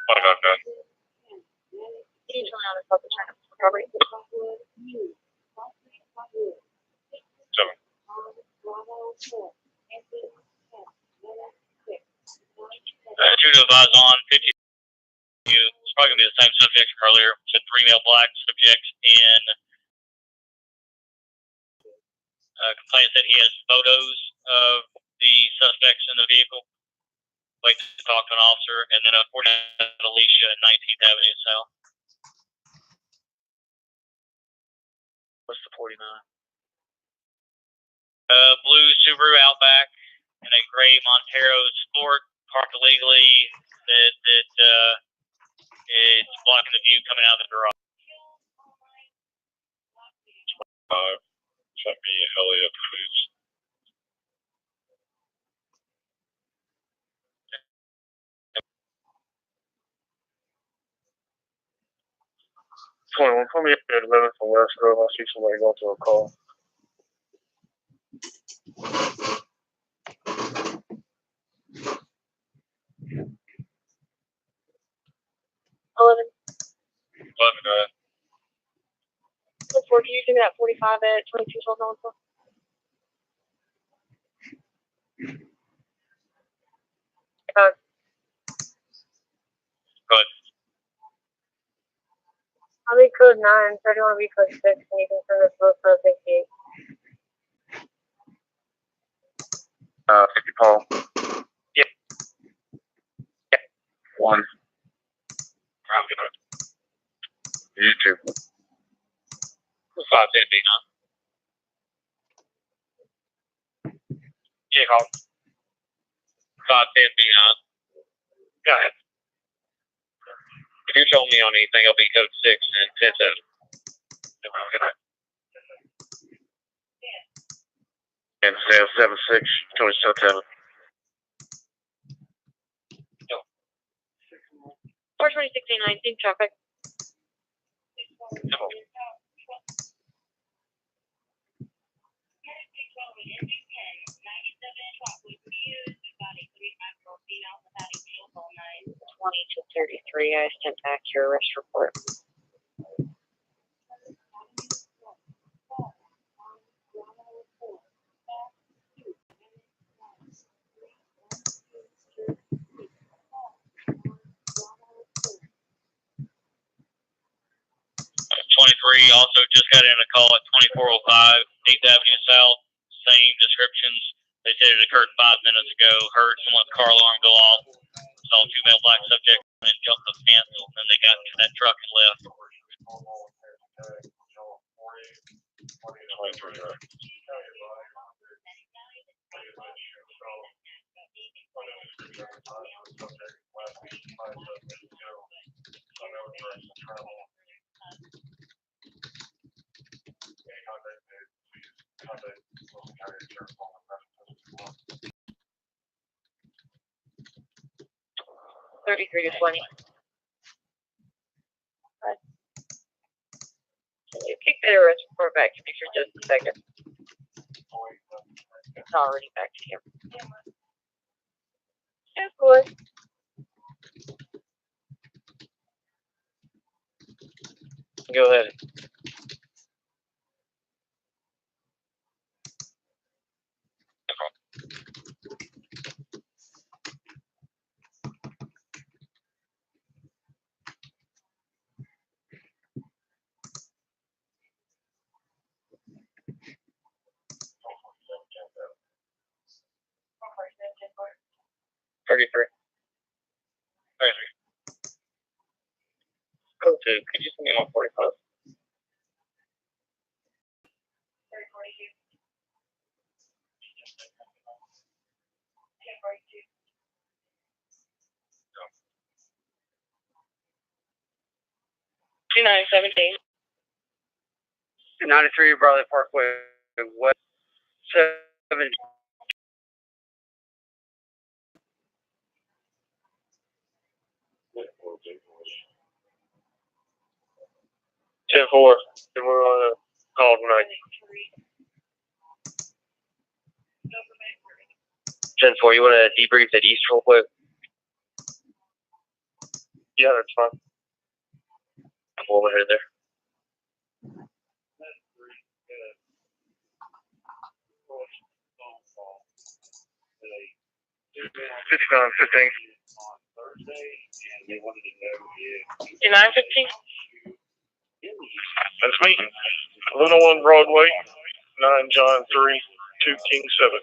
What about that? Seven. Two to advise on 50. It's probably going to be the same subject from earlier. Said 3 male black subjects in complaint said he has photos of the suspects in the vehicle. Wait to talk to an officer, and then according to Alicia at 19th Avenue South. What's the 49? Blue Subaru Outback and a gray Montero Sport parked illegally. That it's blocking the view coming out of the garage. Sent me Elliot, please. Put me up at 11 from West Grove. I see somebody going to a call. Eleven. Go ahead. Look forward to using that 45 at 2212 Nashville. Go ahead. I'll be code 9, 31 will be code 6, and you can send this both for 68. 50 Paul. Yep. Yep. 1. I'm good. You too. 510 B, huh? Yeah, call. 510 B, huh? Go ahead. If you're telling me on anything, I'll be code 6 and 10-7. Good night. And 7-6, 27. 420-1619 traffic. To 33, I sent back your arrest report. Also just got in a call at 2405 8th Avenue South. Same descriptions. They said it occurred 5 minutes ago. Heard someone's car alarm go off. Saw 2 male black subjects and jumped the fence, and then they got into that truck and left. 23. $33 to $20. Can you kick that arrest report back to me for just a second? It's already back to you. Yes, boy. Go ahead. Go to. Could you send me 145? $29.17. 93 Barley Parkway West 7. 10-4. And we're on a call tonight. 10-4, you want to debrief that East real quick? Yeah, that's fine. We'll head there. $59.15. 59.15. That's me. 101 Broadway, 9 John 3, 2 King 7.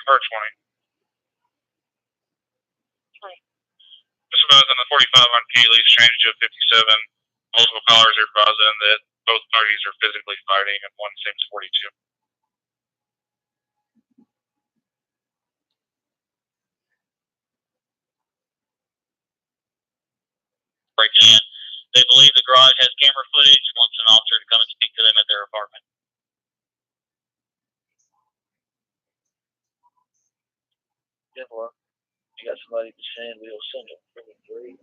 Or 20. This was in the 45 on Keeley's, change of 57. Multiple callers are advising that both parties are physically fighting and one seems 42. Breaking in. They believe the garage has camera footage, wants an officer to come and speak to them at their apartment. Yeah, well, you got somebody to send, we'll send them. 3.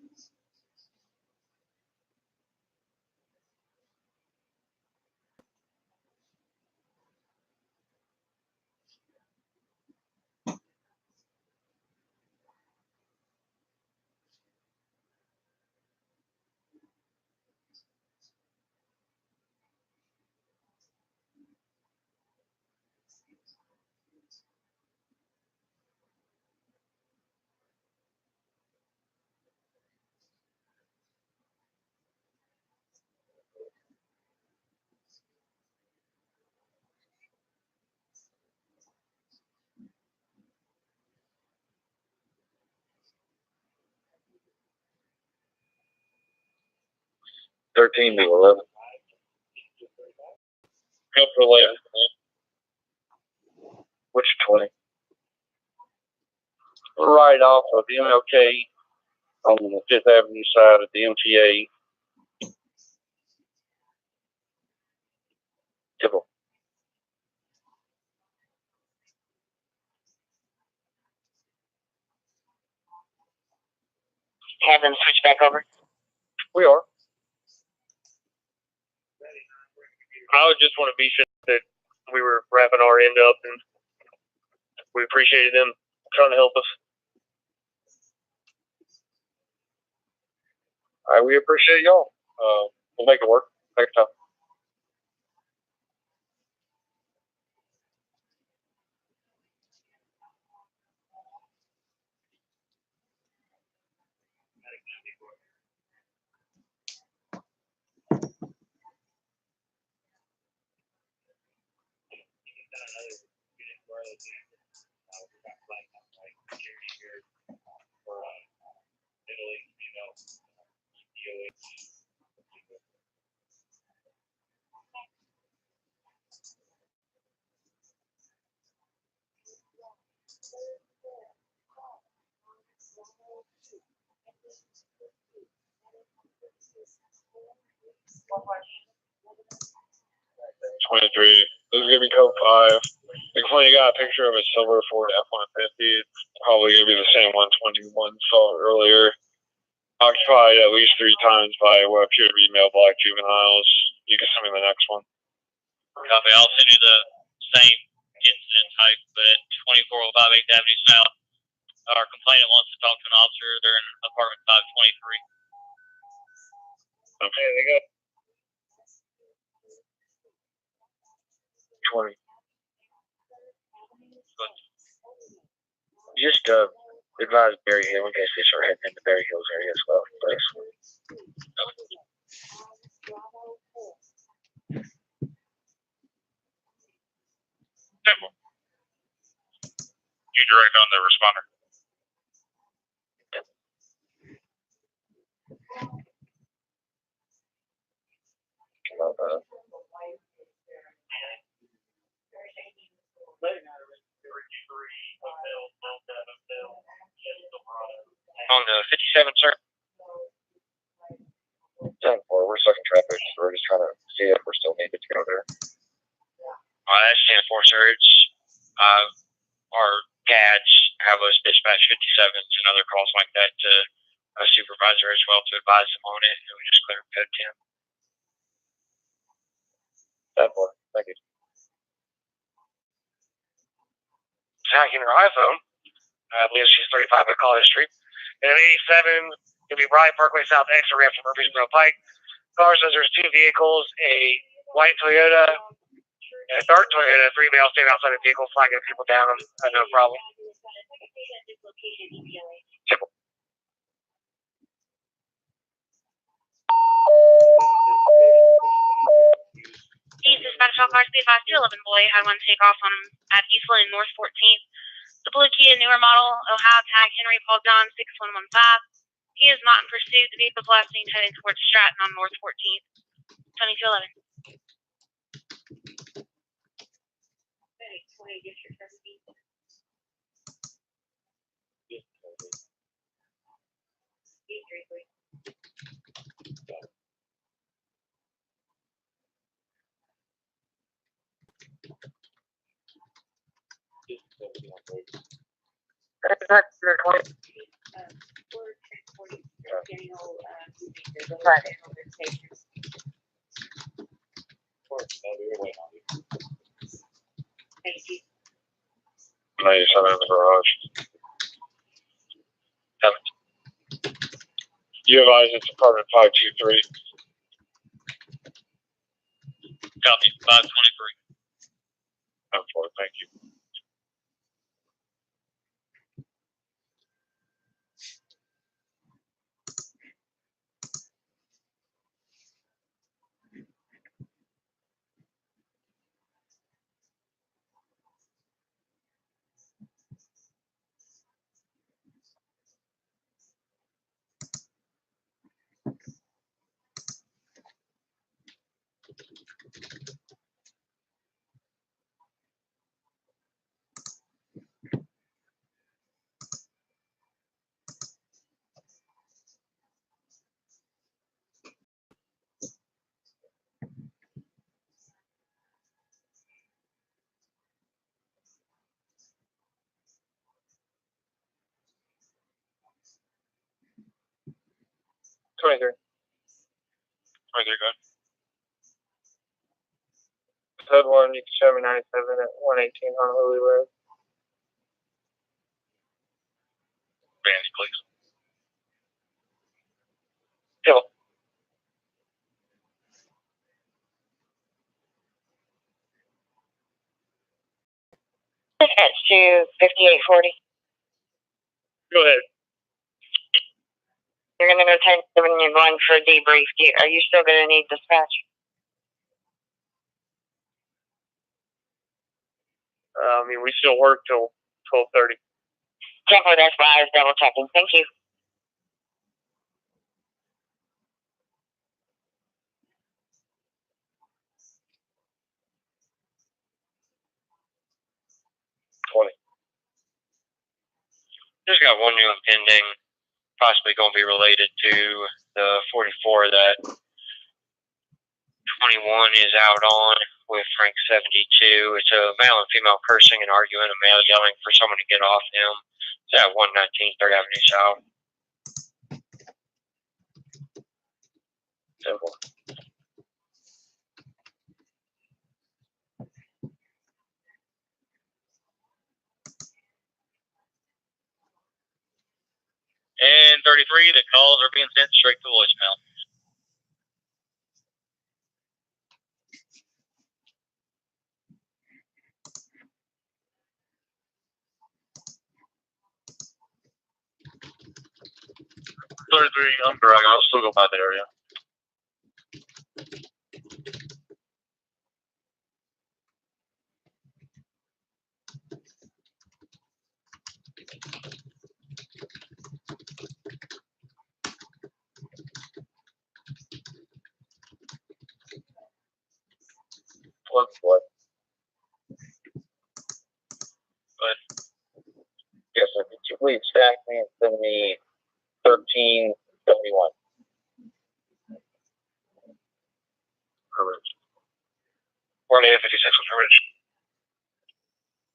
$13 to 11. Go for 11. Which 20? Right off of MLK on the 5th Avenue side of the MTA. Typical. Have them switch back over. We are. I would just want to be sure that we were wrapping our end up, and we appreciated them trying to help us. All right, we appreciate y'all. We'll make it work. Next time. This is gonna be code 5. When you got a picture of a silver Ford F-150, it's probably gonna be the same 121 saw earlier. Occupied at least 3 times by what appear to be male black juveniles. You can send me the next one. Copy. I'll send you the same incident type, but at 2405 8th Avenue South, our complainant wants to talk to an officer. They're in apartment 523. Okay, they got 20. Just advise Berry Hill in case they start heading into Berry Hills area as well. Thanks. You direct on the responder. On the 57, sir. 10-4, we're stuck in traffic, so we're just trying to see if we're still needed to go there. That's 10-4, sir. It's, our CADs have us dispatch 57s and other calls like that to a supervisor as well to advise them on it, and we just clear code 10-4, thank you. Hacking your iPhone. I believe she's 35 at College Street. And at 87, it'll be Bryant Parkway South exit ramp from Murfreesboro Pike. Car says there's two vehicles, a white Toyota and a dark Toyota. 3 males standing outside the vehicle, flagging people down. No problem. East dispatch all cars be advised 211 boy had one take off on him at Eastland North 14th. The blue Kia newer model, Ohio tag Henry Paul John 6115. He is not in pursuit. The vehicle last seen heading towards Stratton on North 14th. 2211. That's your point. We're transporting Thank you. 97 in the garage. You advise it's apartment 523. Copy. 523. 10-4, thank you. Twenty-three. Right there, good. Code 1, you can show me 97 at 118 Honolulu Road. Vans, please. Hill. That's to 5840. Go ahead. You're going to go 10-7 and you're going for a debrief. Are you still going to need dispatch? I mean, we still work till 12:30. 10-4, that's why I was double checking. Thank you. Just got one new impending, possibly going to be related to the 44 that 21 is out on with Frank 72. It's a male and female cursing and arguing, a male yelling for someone to get off him. It's at 119 3rd Avenue South. Simple. And 33, the calls are being sent straight to voicemail. I'm driving. I'll still go by the area. what? But Yes, sir. Could you please stack me and send me 1371? Hermitage. 4856 with Hermitage.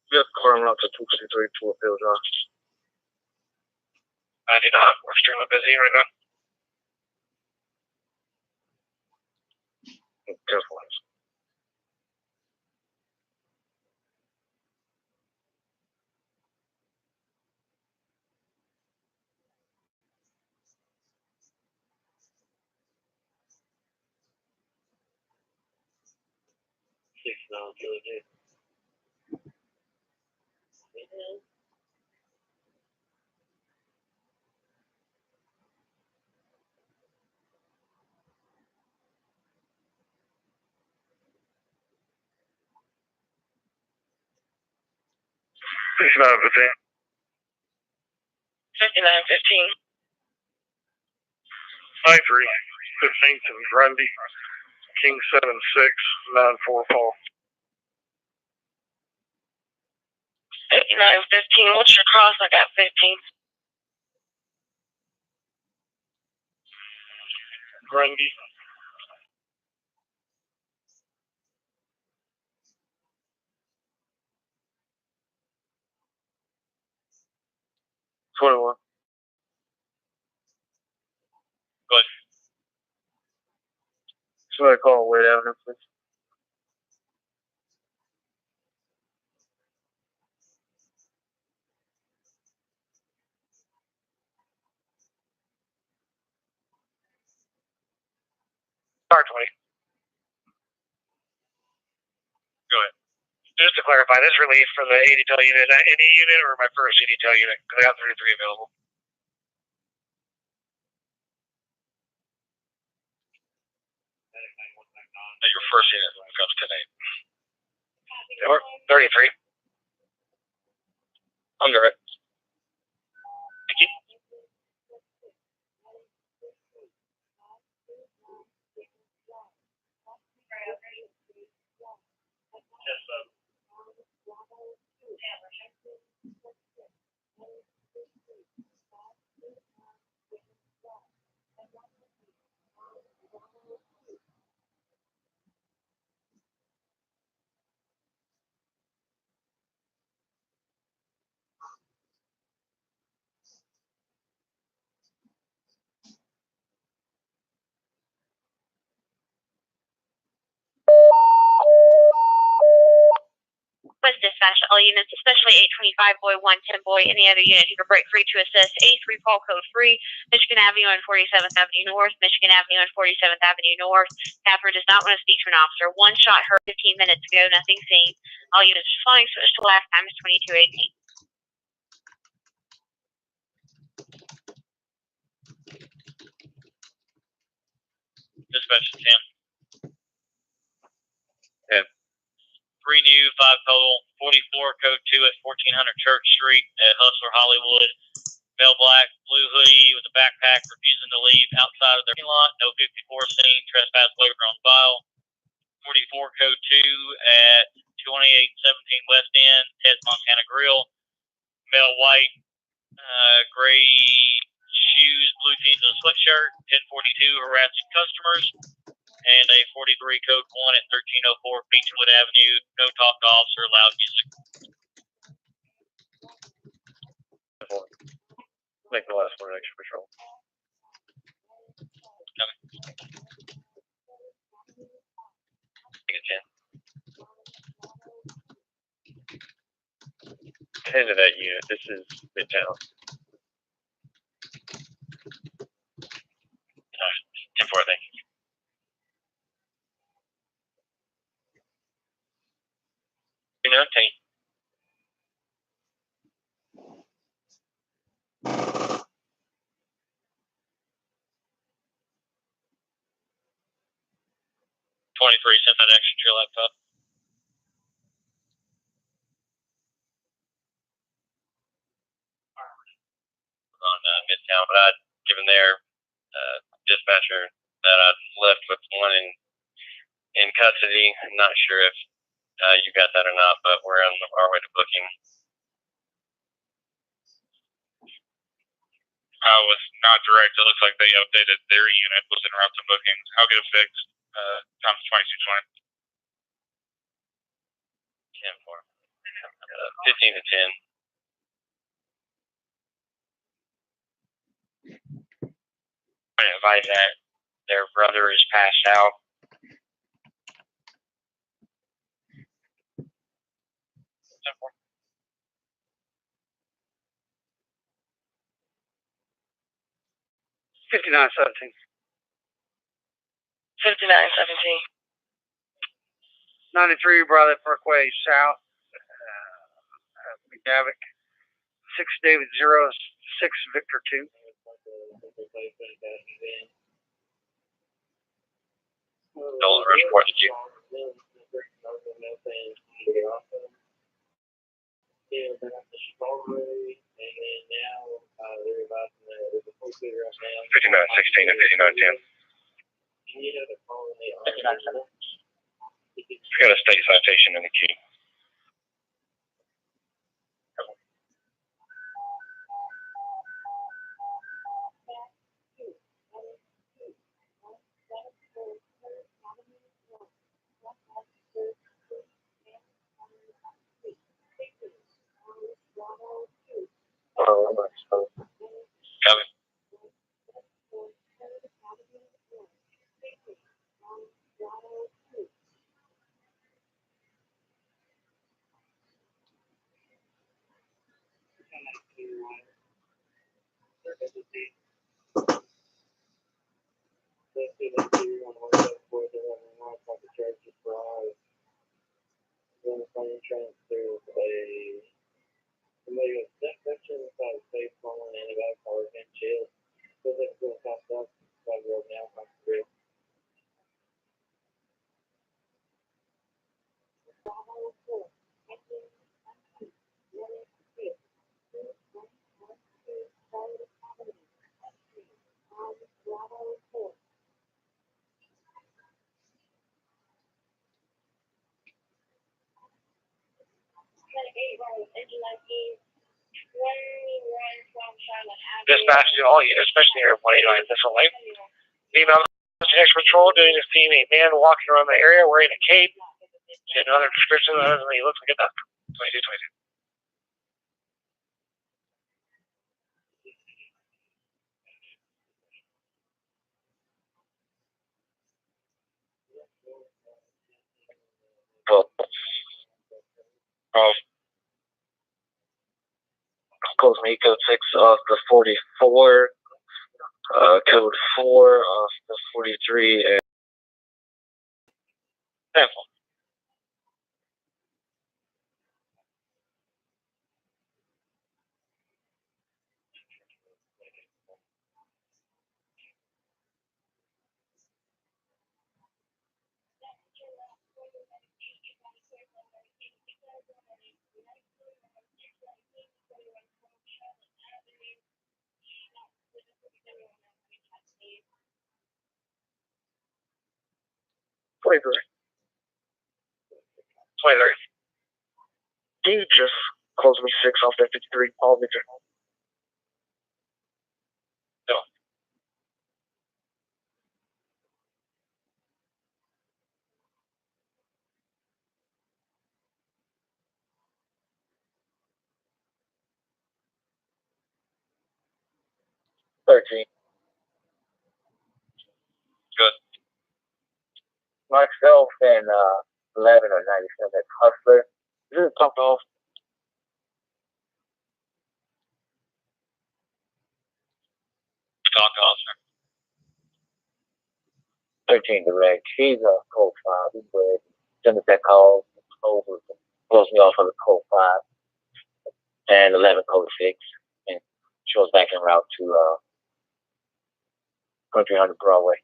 Yes, car up to 253 to a field drive. 99. We're extremely busy right now. Careful. It's not a thing. 5915. 93. 15th and Grundy. King 7694 Paul. 5915. What's your cross? I got 15. Grundy. Good. Somebody call Wade Avenue, please. Star 20. go ahead. Just to clarify, this relief for the 80 tel unit, any unit or my first 80 tel unit? Because I got 33 available. Your first unit comes tonight. 33. Under it. Thank you. West dispatch all units, especially 825 boy, 110 boy, any other unit who can break free to assist. A3 call code free, Michigan Avenue and 47th Avenue North, Michigan Avenue and 47th Avenue North. Capper does not want to speak to an officer. One shot heard 15 minutes ago, nothing seen. All units flying, switch to last time is 2218. Dispatch 10. 10. 3 new, 5 total, 44, code 2 at 1400 Church Street at Hustler, Hollywood. Male black, blue hoodie with a backpack, refusing to leave outside of their parking lot. No 54 seen, trespass waiver on file. 44, code 2 at 2817 West End, Ted's Montana Grill. Male white, gray shoes, blue jeans, and a sweatshirt. 1042, harassing customers. And a 43, code 1 at 1304 Beechwood Avenue. No talk to officer, loud music. Make the last one extra patrol. Coming. Take a 10 to that unit. This is Midtown. 10-4, I think. You know, take 23, sent that extra to your laptop. On Midtown, but I'd given their dispatcher that I'd left with one in custody. I'm not sure if you got that or not, but we're on our way to booking. Was not direct. It looks like they updated their unit was en route to bookings. I'll get it fixed. Times 2220. 10 for 15 to 10. I advise that their brother is passed out. $59.17. 5917. 93 Brother Parkway South, McDavick. 6 David 0, 6 Victor 2. Don't rush for you. $59.16 and $59.10. Got a state citation in the queue. Coming. Dispatch to all units, especially here at 189 Thistle Lane. Female next patrol doing his team, a man walking around the area wearing a cape. See another description other than he looks like a duck. 2222. Close me code 6 off the 44, code 4 off the 43, and sample. He just closed me 6 off that 53, Paul Victor. No. 13. Good. Myself and 11 or 97 Hustler. This is pumped off. Talk officer. 13 direct. He's a code 5. He's good. Send us that call. Over. Close me off of the code 5. And 11 code 6. And she was back en route to 2300 Broadway.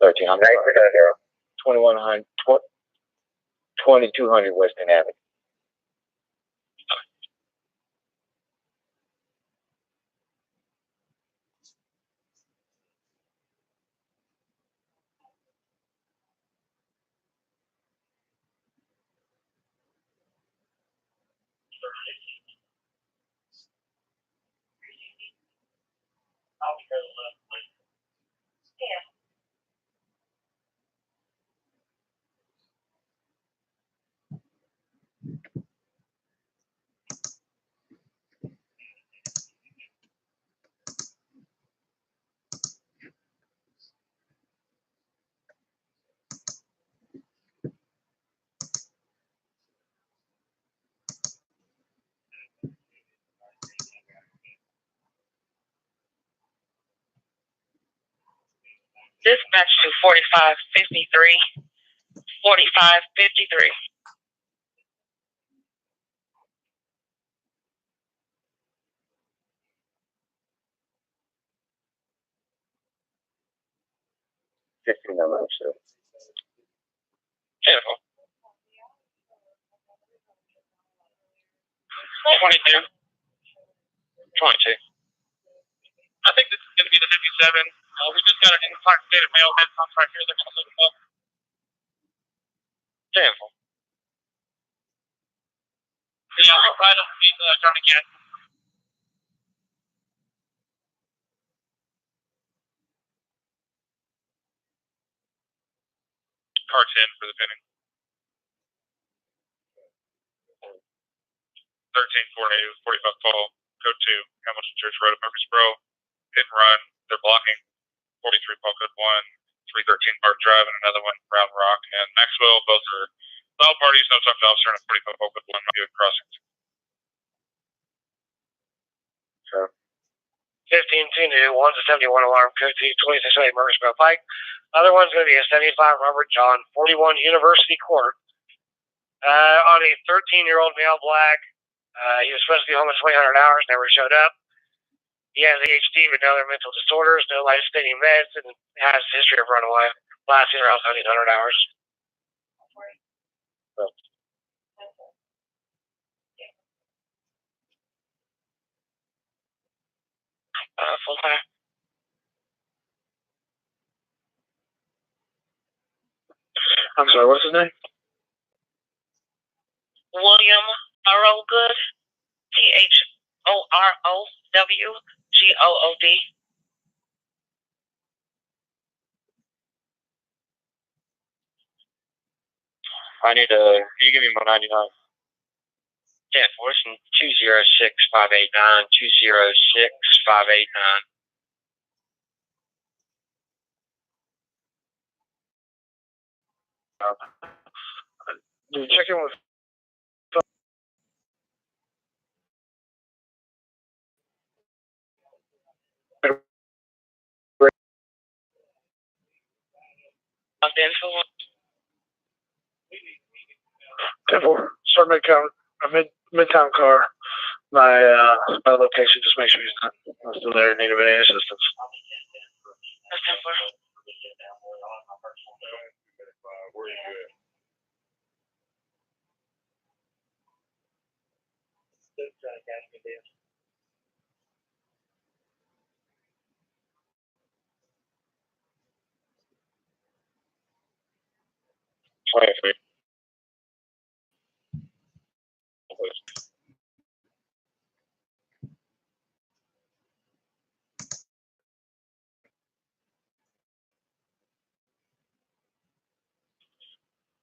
$1,300. 2100. 2200 Western Avenue. Dispatch to 4553. 4553. Beautiful. 22. 22. I think this is going to be the 57. We just got an intoxicated male head right here. They're going to look it up. Beautiful. Yeah, right up to Johnny Cat. Car 10 for the pinning. 1348, 45 call. Code 2, Hamilton Church Road, Murfreesboro. Hit and run. They're blocking. 43 call code 1. 313 Park Drive and another one, Round Rock and Maxwell. Both are loud parties, no talk to officer, and a 45 call code 1 might be a crossing. Sure. 15-2, one's a 71 alarm, code 2, 2608 Murfreesboro Pike. Other one's going to be a 75 Robert John, 41 University Court. On a 13-year-old male black. He was supposed to be home at 2000 hours, never showed up. He has ADHD with no other mental disorders, no life-sustaining meds, and has a history of runaway. Last seen around 1700 hours. Full time. I'm sorry, what's his name? William Thorogood. THOROWGOOD. I need can you give me my 99? Yeah, force 206-589, 206-589. Did you check in with start Midtown car. My location, just make sure he's not still there in need of any assistance. Where are you at?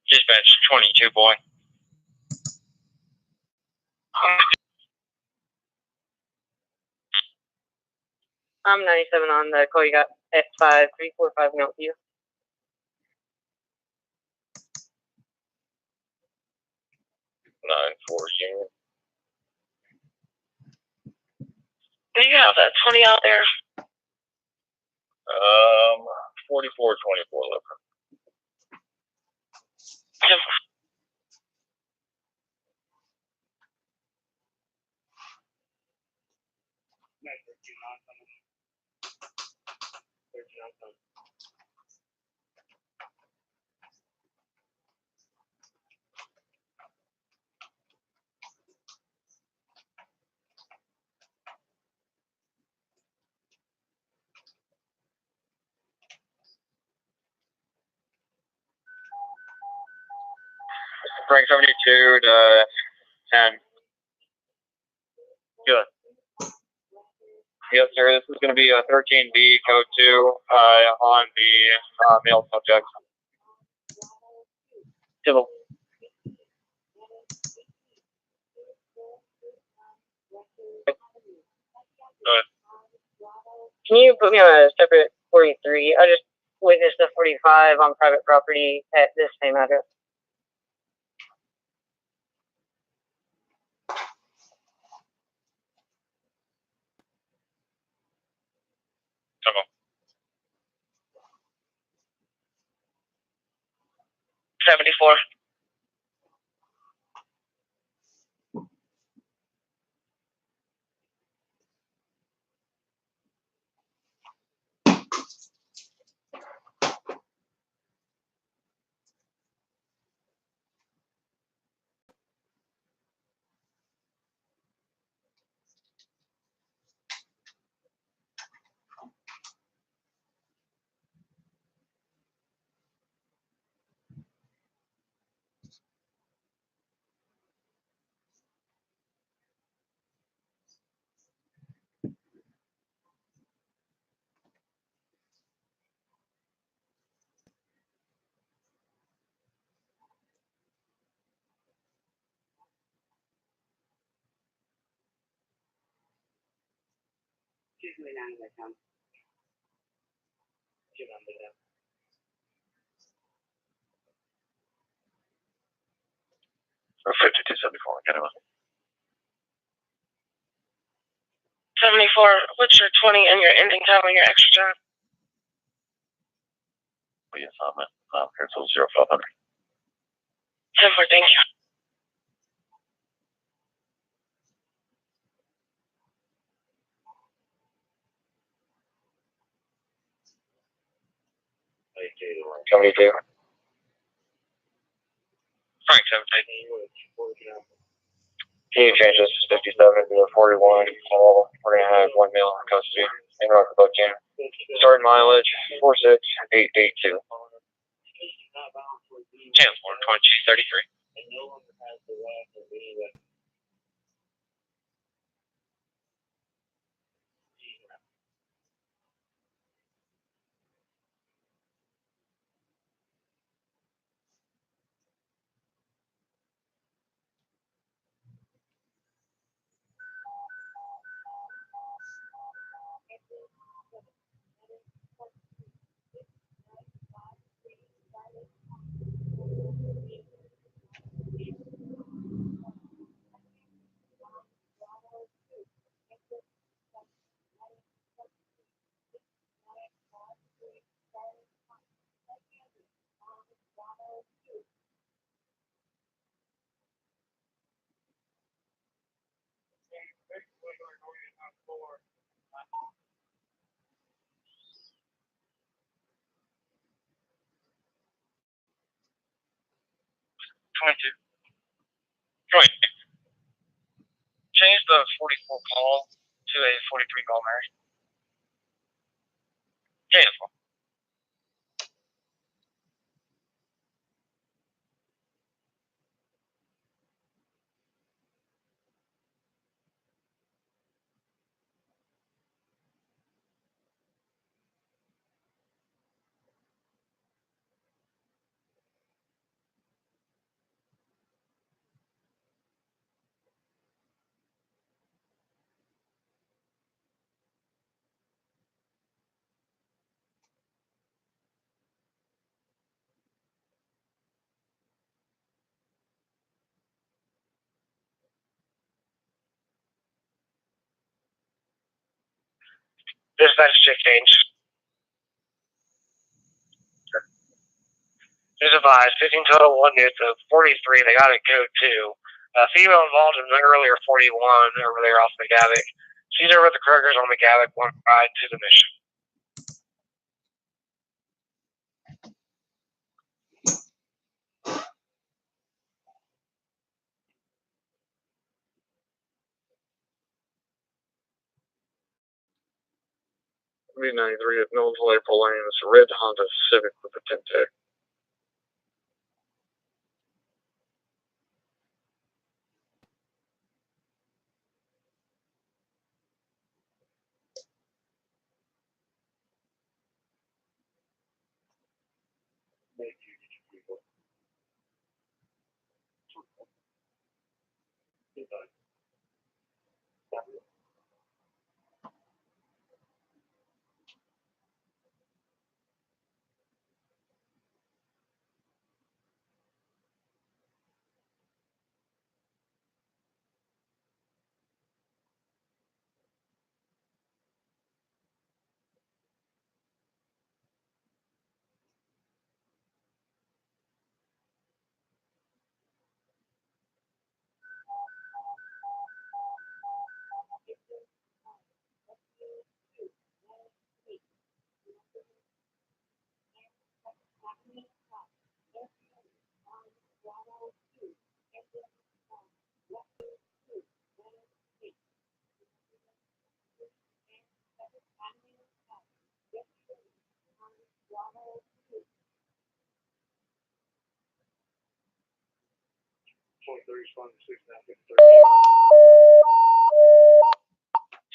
Dispatch 22, boy. I'm 97 on the call you got at 5345 Mountview. unit. Do you have that 20 out there? 4424 Liver. Frank 72 to 10. Yes, sir. This is going to be a 13B code 2 on the male subject. Civil. Can you put me on a separate 43? I just witnessed a 45 on private property at this same address. Come on. 74. Or 5274, get him up. 74. What's your 20 and your ending time and your extra time? Yes, I'm here till 0500. 74, thank you. Somebody do. Frank 17. Can you change this to 57 to a 41? We're going to have 1 male in custody in Rockabouc County. Starting mileage 46882. Chance 12033. Change the 44 call to a 43 call, Mary. Cancel. Dispatch check change. There's advised 15 total, 1 new, so 43. They got a code 2. Female involved in the earlier 41 over there off McGavick. She's over at the Krugers on McGavick, 1 ride to the mission. B93 at Millville April Lane. It's a red Honda Civic with a 10-tech.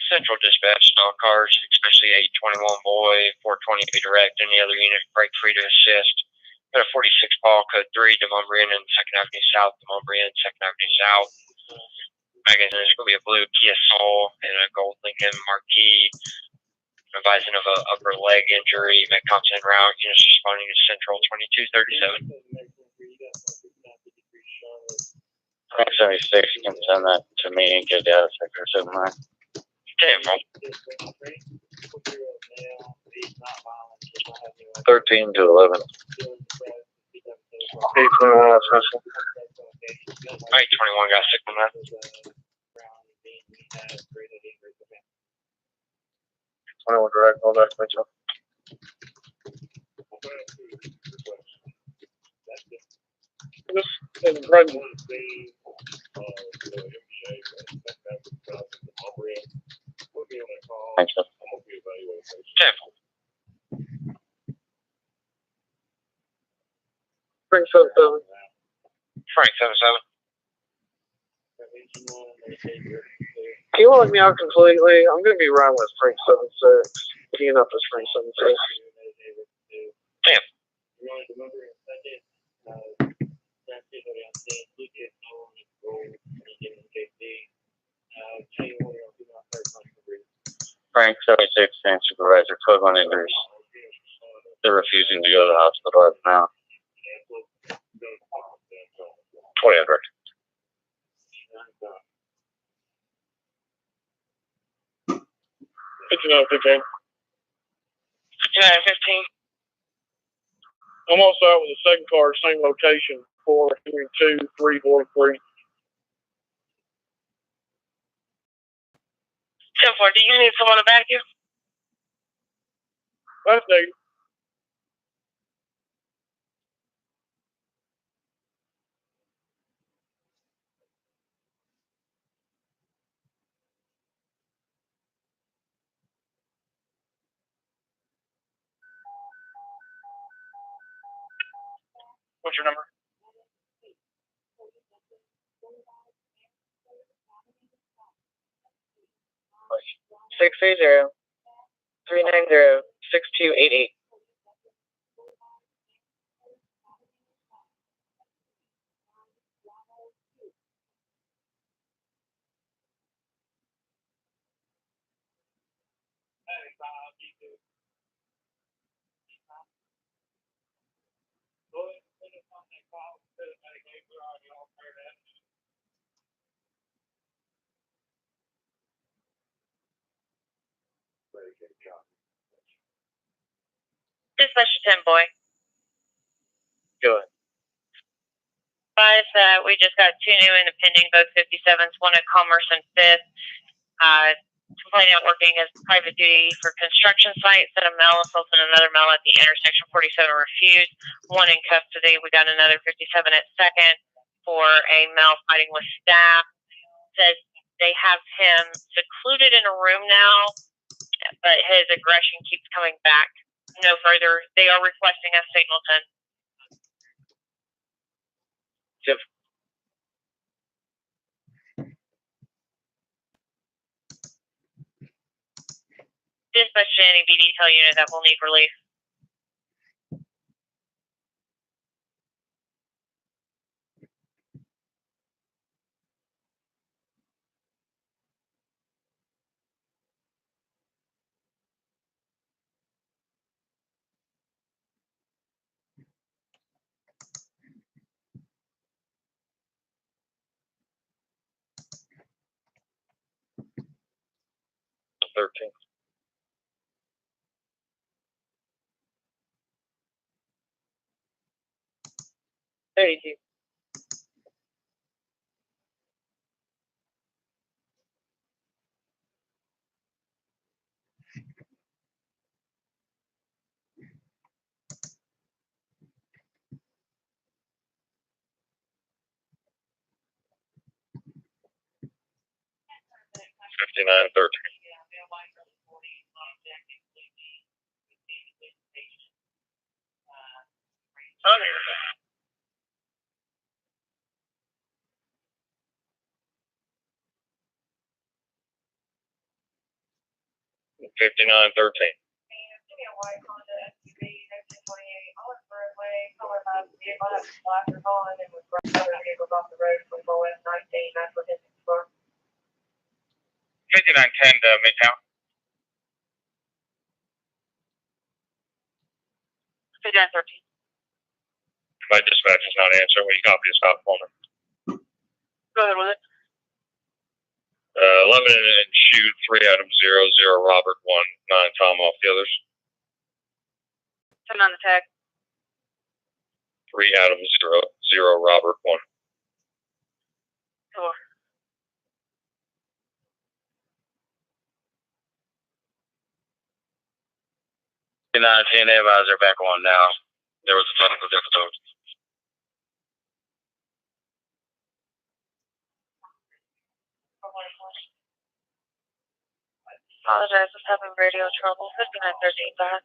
Central dispatch, stall cars, especially 821 boy, 420 be direct, any other unit break free to assist. Got a 46 Paul, code 3, Demumbrian and 2nd Avenue South, Demumbrian, 2nd Avenue South. Magazine is going to be a blue Kia Soul and a gold Lincoln Marquis. Advising of a upper leg injury, make contact route, units responding to Central 2237. 76, you can send that to me and get data sector 79. 13 to 11. 821 special. 821 got sick on that. 21 direct, all back, Mitchell. This is Brendan. Thanks, sir. Frank 77. Frank 77. Can you log me out completely? I'm going to be running with Frank 76. Keying up as Frank 76. Damn. Frank 76 and supervisor, code 1 injuries. They're refusing to go to the hospital as of now. 2000. 5915. 5915. I'm also out with the second car, same location, 42343. 10-4, do you need someone to back you? That's negative. What's your number? Six 390-6288. Dispatcher 10 boy. Go ahead. Advise that we just got 2 new independent both 57s, one at Commerce and 5th. Complaining about working as private duty for construction sites at a male assaulted another male at the intersection 47 refused. One in custody. We got another 57 at 2nd for a male fighting with staff. Says they have him secluded in a room now, but his aggression keeps coming back. No further. They are requesting a signal 10. Yep. Dispatch to any B detail unit that will need relief. $13. $32. $59.13. 5913. Midtown. 5913. My dispatch is not answering. Will you copy this stop for me? Go ahead with it. 11 and shoot, 3 Adam 0, 0 Robert 1, 9 Tom off the others. Turn on the tag. 3 Adam 0, 0 Robert 1. Sure. Advisor back on now. There was a technical difficulty. Apologize, was having radio trouble. 5913 back.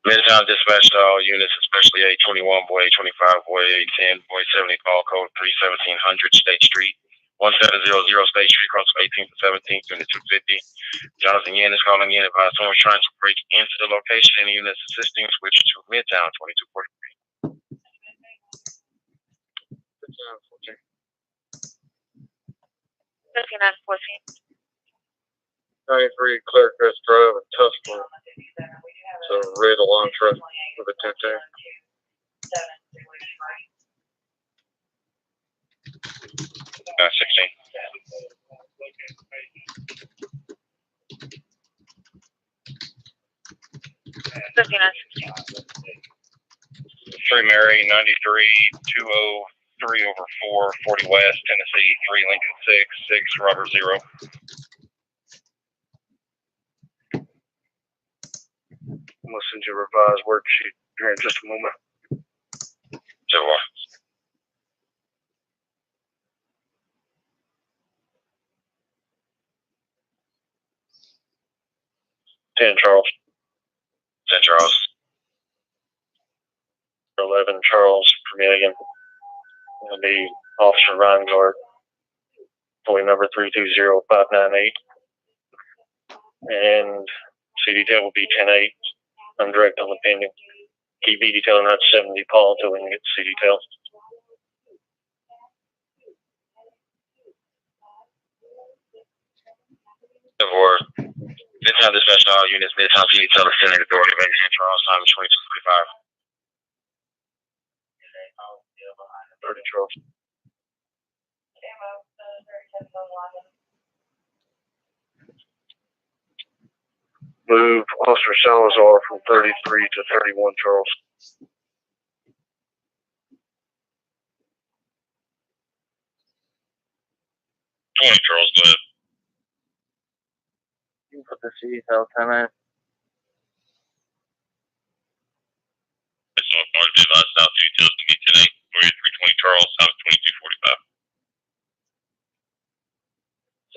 Midtown dispatch to all units, especially 821, boy 825, boy 810, boy 70, call code 31700 State Street, 1700 State Street, cross 18th to 17th, unit 250. Jonathan Yen is calling in, advise someone trying to break into the location. Any units assisting, switch to Midtown 2243. 5914. 93 Clearcrest Drive in Tuscaloosa. So red alarm truck with a 10-10. 16. 5916. 3 Mary, 93, 203 over 4, 40 West, Tennessee, 3 Lincoln 6, 6 Robert 0. I'm going to send you a revised worksheet here in just a moment. So, 10 Charles. 10 Charles. 11 Charles per million. It'll be Officer Reingard, employee number 320598. And C detail will be 10-8. I'm direct on the pending. Keep B detailing out 70 Paul until we can get to C detail. For Midtown dispatch to all units, Midtown PD tell the Senate Authority of 10 Charles, time is 22:45. 30 Charles. Move Officer Salazar from 33 to 31 Charles. 20 Charles, go ahead. Put the C detail 10-8. That's all part of the advice south details to be 10-8, 320 Charles, time is 22:45.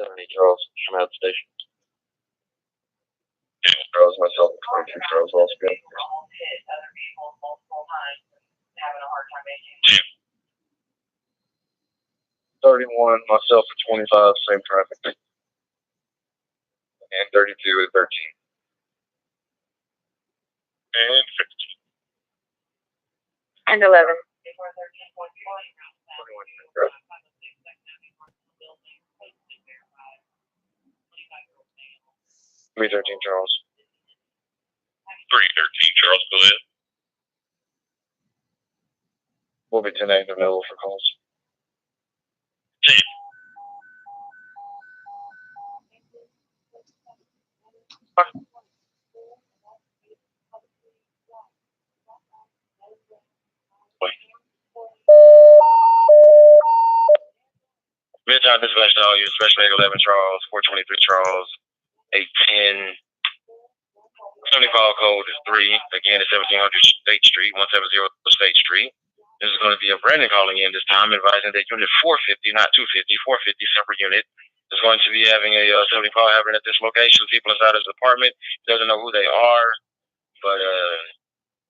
70 Charles, from out the station. Yeah. Charles, myself, 22 Charles, also good. 10. 31, myself at 25, same traffic. And 32 and 13. And 15. And 11. 313 Charles. 313 Charles, go ahead. We'll be 10-8 available for calls. 10. Midtown dispatch to all units, especially 11 Charles, 423 Charles, 810. 70 call code is 3. Again, it's 1700 State Street, 170 State Street. This is going to be a Brandon calling in this time, advising that unit 450, not 250, 450 separate unit, is going to be having a 70 call happening at this location. People inside his apartment, doesn't know who they are. But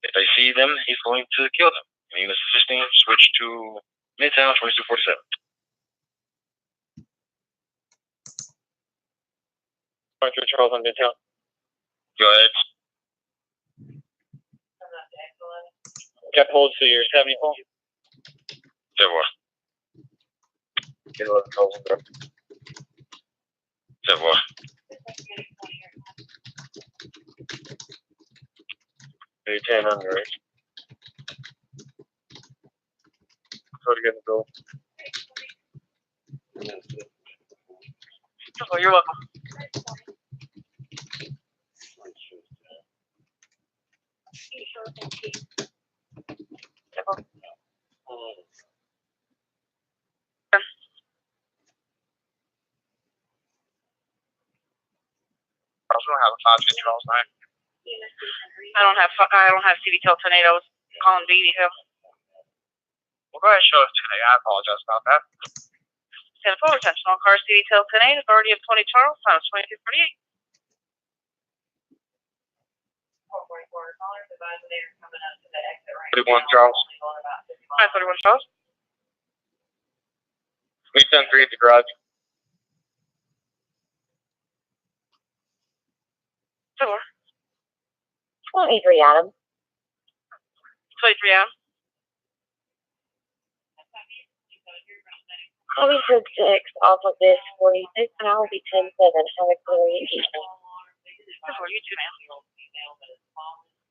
if they see them, he's going to kill them. Unit 15, switch to Midtown 2247. 23 Charles on Midtown. Go ahead. Cap hold to your 74. There was. Get 11 Charles on there. There was. Maybe 10 under, right? Go to get the bill. Oh, you're welcome. I also don't have a 5 Charles 9. I don't have CDTL tornadoes. Calling BDTL. Well, go ahead and show us today. I apologize about that. 10-4, attention on car CDTL 10-8, authority of 20 Charles, times 2248. 31 Charles. Hi, 31 Charles. Midtown 3 at the garage. 4. 23 Adam. 23 Adam. I'll be 10-6 off of this 46, and I'll be 10-7. Have a great evening. That's for you too, man.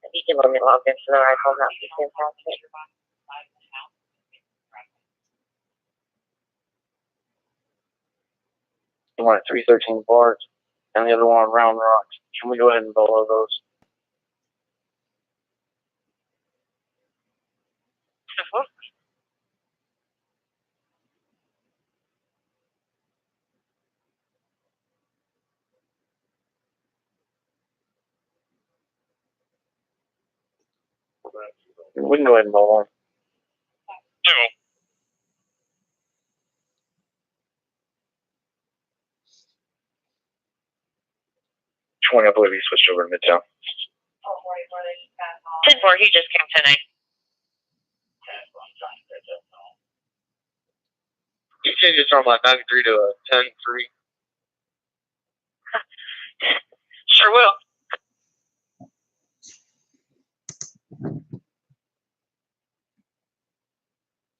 If you can let me log into the rifle, that would be fantastic. The one at 313 Bars and the other one on Round Rocks. Can we go ahead and follow those? Beautiful. We can go ahead and follow them. 20, I believe he switched over to Midtown. 10-4, he just came 10-8. You changed it from like 93 to a 10-3. Sure will.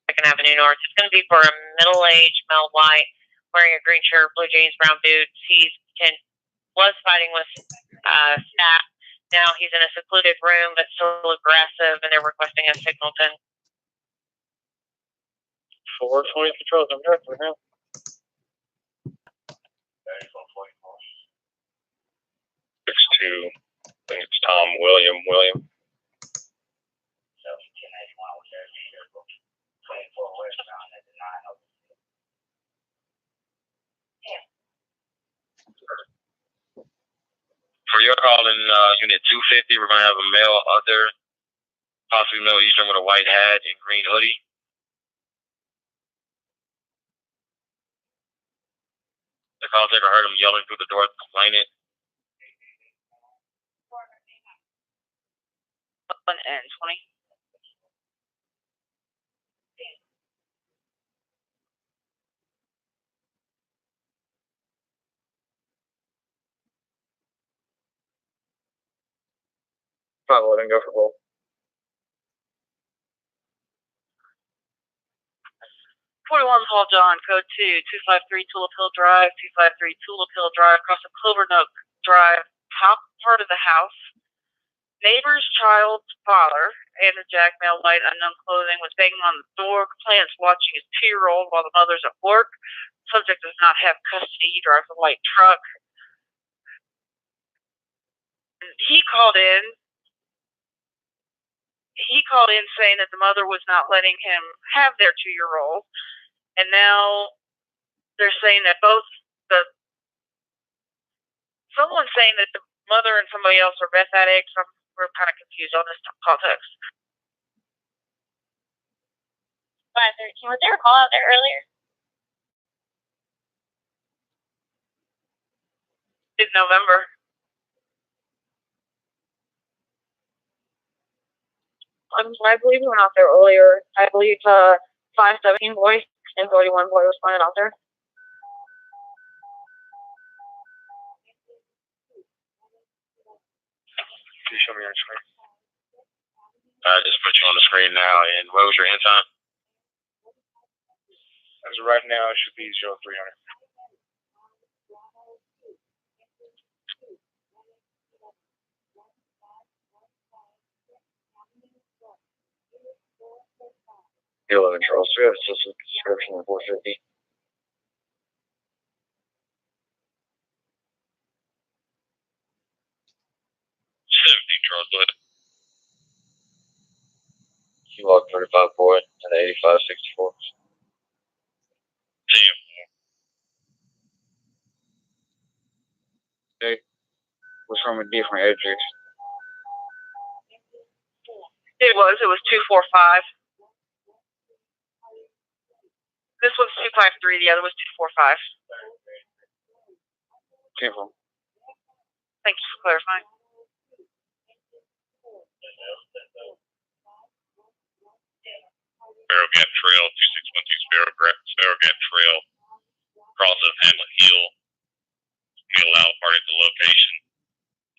Second Avenue North. It's going to be for a middle-aged male white wearing a green shirt, blue jeans, brown boots. He was fighting with staff. Now he's in a secluded room, but still aggressive, and they're requesting a signal 10. 420 patrols. I'm there for now. 6'2". I think it's Tom William. For your call in Unit 250, we're going to have a male other, possibly Middle Eastern with a white hat and green hoodie. The call taker heard him yelling through the door, complaining. 1 and 20. Probably let him go for both. 41 Paul John, code 253 Tulip Hill Drive, 253 Tulip Hill Drive, across the Clover Nook Drive, top part of the house. Neighbor's child's father, Andrew Jack, male, white, unknown clothing, was banging on the door, complainants watching his 2-year-old while the mother's at work. Subject does not have custody. He drives a white truck. He called in saying that the mother was not letting him have their 2-year-old. And now they're saying that someone's saying that the mother and somebody else are meth addicts. We're kind of confused on this context. 513, was there a call out there earlier? In November. I believe we went out there earlier. I believe 517 boy and 31 boy was pointed out there. Can you show me your screen? I just put you on the screen now. And what was your end time? As of right now, it should be 0300. You live in Charleston. It's just a description of 450. 17 Charles, go ahead. You log 35 boy and 8564. Damn. Hey, what's wrong with different address? It was 245. This was 253. The other was 245. Careful. Thank you for clarifying. Sparrow Gap Trail, 2612 Sparrow Gap Trail, crosses Hamlet Hill. We allow party at the location.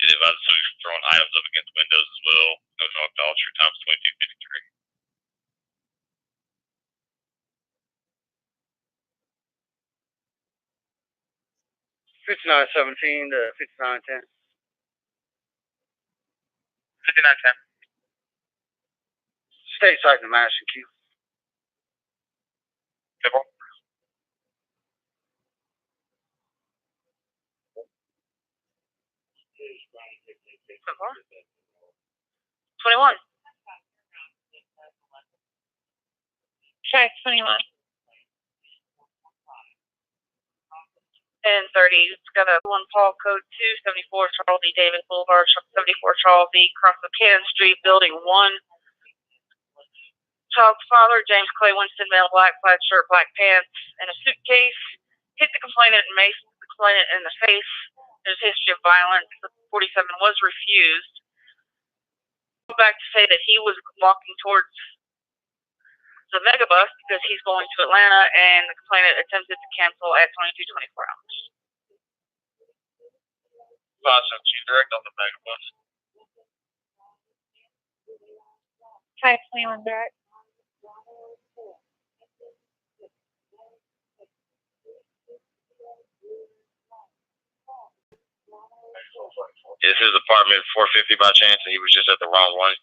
It advises soldiers from throwing items up against windows as well. No talk to officer, times 2253. 5917 to 5910. 5910. State site in Madison Q. Simple. Simple. 21. Check 21. And 30. It's got a 1 Paul code 274 Charles E. Davis Boulevard, 74 Charles E. Across the Cannon Street, building 1. Child's father, James Clay Winston, male, black, plaid shirt, black pants, and a suitcase. Hit the complainant and maced the complainant in the face. There's a history of violence. The 47 was refused. Back to say that he was walking towards the megabus because he's going to Atlanta, and the complainant attempted to cancel at 22:24 hours. 517 direct on the megabus. Check 21 direct. This is apartment 450 by chance, and he was just at the wrong one.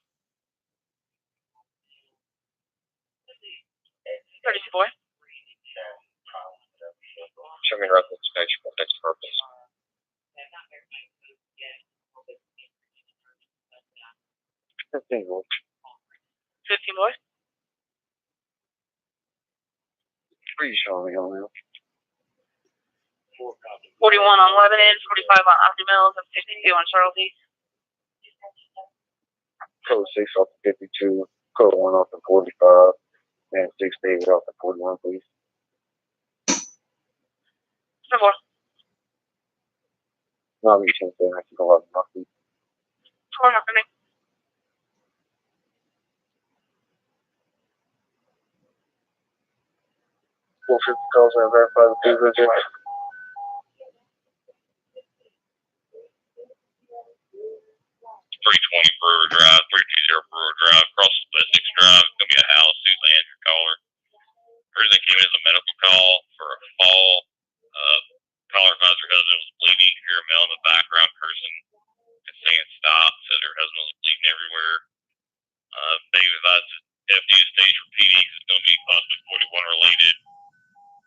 32 boy. Show me reference page for next purpose. 15 boy. 15 boy. What are you showing me on now? 41 on Lebanon, 45 on Opti Mills, and 52 on Charles E. Code 6 off the 52, code 1 off the 45, and 6 David off the 41, please. Simple. No, I'm using I can go out and knock these. Sure, happening. Full 50 calls and verify the people. 320 Brewer Drive, 320 Brewer Drive, across Wessex Drive. It's going to be a house. Susan Andrew caller. Originally came in as a medical call for a fall. Caller advised her husband was bleeding. Hear a male in the background cursing and saying stop. Said her husband was bleeding everywhere. They advised FD stage for PD because it's going to be possibly 41 related.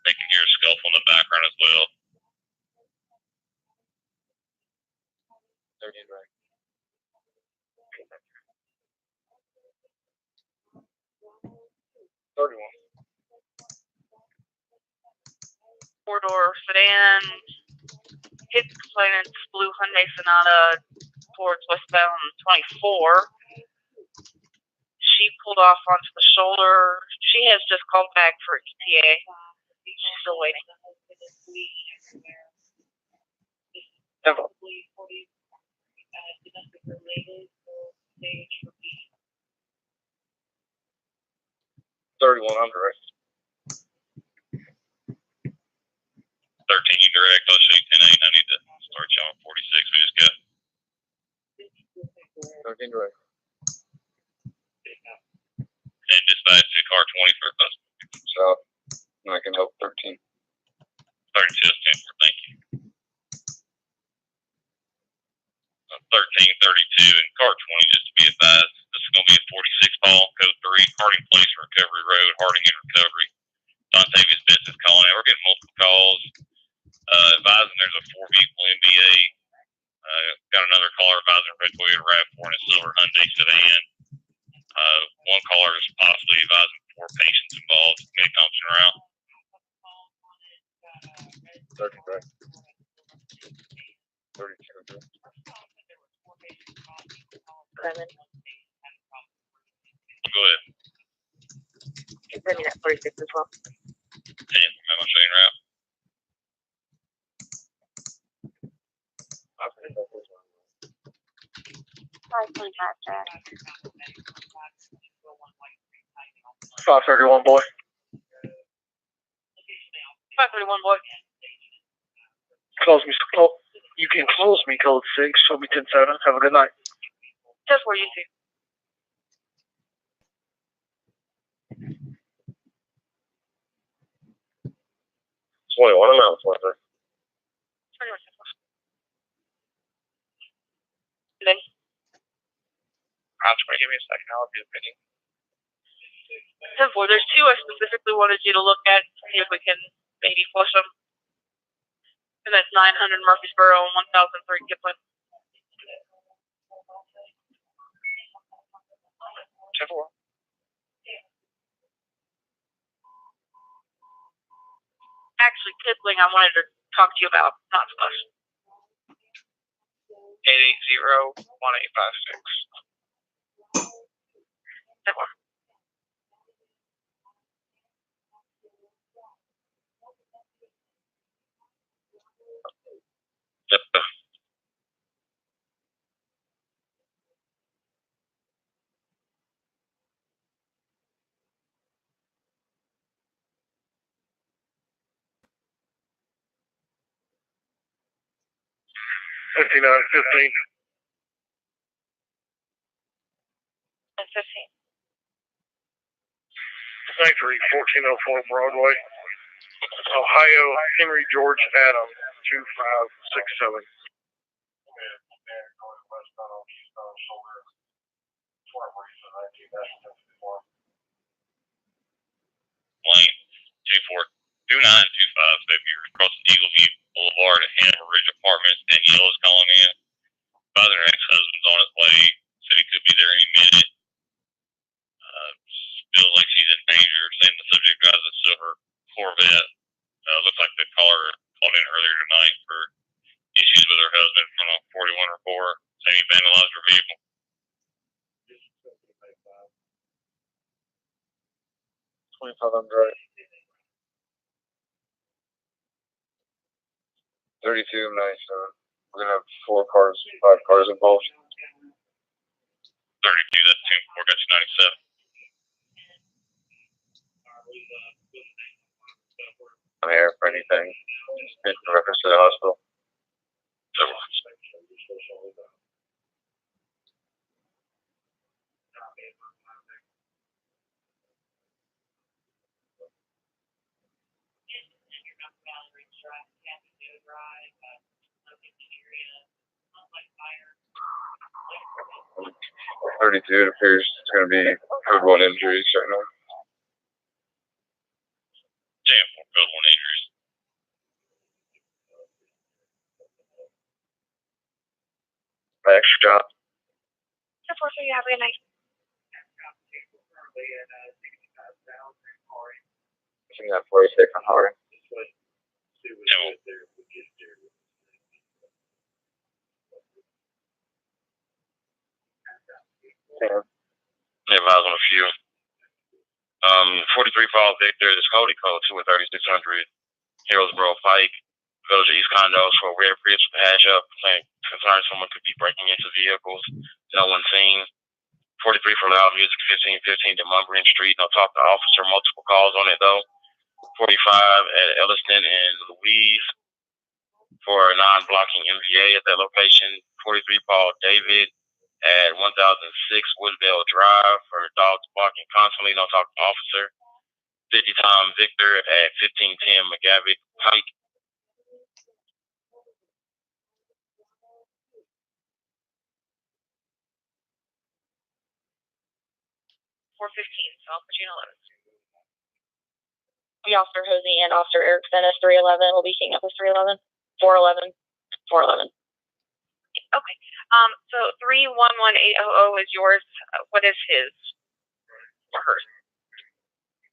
They can hear a scuffle in the background as well. 30 right. 31. 4-door sedan hit the complainant's blue Hyundai Sonata towards westbound 24. She pulled off onto the shoulder. She has just called back for ETA. She's still waiting. Simple. 3100. 13 direct. I'll show you 10-8. I need to start you on 46. We just got 13 direct. and dispatch to car 20 for a customer. South. And I can help 13. 32 is 10 for thank you. 1332 and car 20 just to be advised. This is going to be a 46 ball, code 3, Harding Place, Recovery Road, Harding and Recovery. Dontavius Benson is calling in. We're getting multiple calls advising there's a 4-vehicle NBA. Got another caller advising a red Toyota RAV4 and a silver Hyundai sedan. One caller is possibly advising 4 patients involved. Mid Thompson route. 30 direct. 32. Clement. Go ahead. Can send me that 46 as well. 10 from Memo Shane route. I think that was 525 Jack. 531, boy. 531, boy. Close me. You can close me, code 6. Show me 10-7. Have a good night. Just where you two. One amount, 23. 21. Then, Give me a second. I'll be opinion. 10-4. There's 2 I specifically wanted you to look at, see if we can maybe flush them. And that's 900 Murfreesboro and 1003 Kipling. 10-4. Actually, Kipling I wanted to talk to you about, not flush. 880-1856. 10-4. Yep. 59, 15. And 15. Sanctuary, 1404 Broadway. Ohio, Henry George Adam, 2567. Lane 2925. So if you're across Eagle View Boulevard at Hanover Ridge Apartments, Danielle is calling in. Father and ex-husband's on his way. Said he could be there any minute. Feels like she's in danger. Saying the subject drives a silver Corvette. Looks like the caller called in earlier tonight for issues with her husband from a 41 or 4. Saying he vandalized her vehicle. 2500. 3297. We're gonna have 5 cars involved. 32, that's 10-4, got you 97. I'm here for anything. In reference to the hospital. So, 32, it appears it's going to be code 1 injuries right now. 10-4, code 1 injuries. Extra job. 10-4, so you have a good night. I think that 46 on Harding. Yeah, advise on a few. 43 Falls Victor, this Cody code 2 at 3600 Hillsborough Pike, Village of East Condos for a rare Prius with a hatch up. Concerned someone could be breaking into vehicles. No one seen. 43 for loud music, 1515 to Mumbrin Street. No talk to officer, multiple calls on it though. 45 at Elliston and Louise for a non-blocking MVA at that location. 43 Paul David at 1006 Woodville Drive for dogs barking constantly. No talk to officer. 50 Tom Victor at 1510 McGavick Pike. 415, so I'll put you in 11. The Officer Hosey and Officer Erickson is 311. We'll be seeing up with 311. 411. 411. Okay. So 311800 is yours. What is his or hers?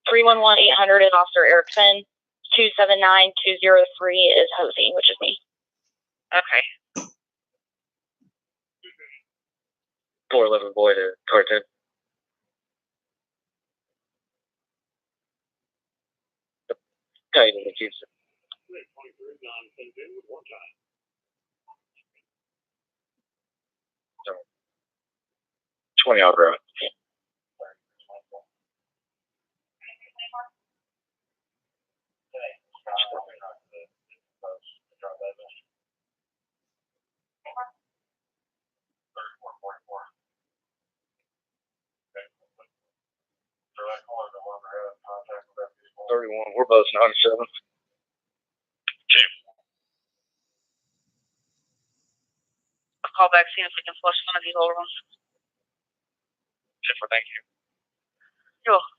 311800 is Officer Erickson. 279203 is Hosey, which is me. Okay. 411 boy to car 10. Okay, then it keeps it. 20 out road. We're both 97. I'll call back, see if we can flush one of these older ones. Jennifer, thank you. You're welcome.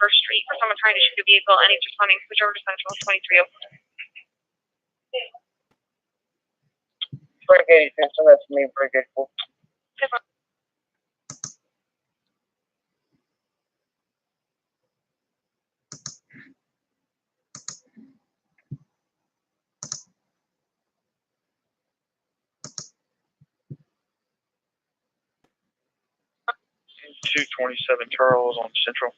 First Street for someone trying to shoot a vehicle and he's responding. Switch over to Central 2304. Brigade, so that's me, Brigade. Different. 227 Charles on Central.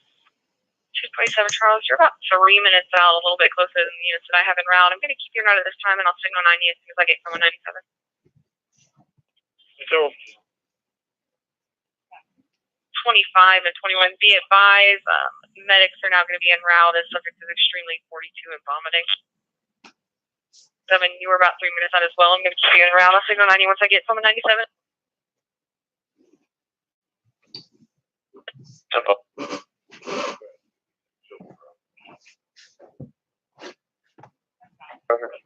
227 Charles, you're about 3 minutes out, a little bit closer than the units that I have en route. I'm going to keep you out at this time, and I'll signal 90 as soon as I get someone 97. So 25 and 21, be advised, medics are now going to be en route as subject is extremely 42 and vomiting. 7, you were about 3 minutes out as well. I'm going to keep you en route. I'll signal 90 once I get someone 97. Tempo. Perfect.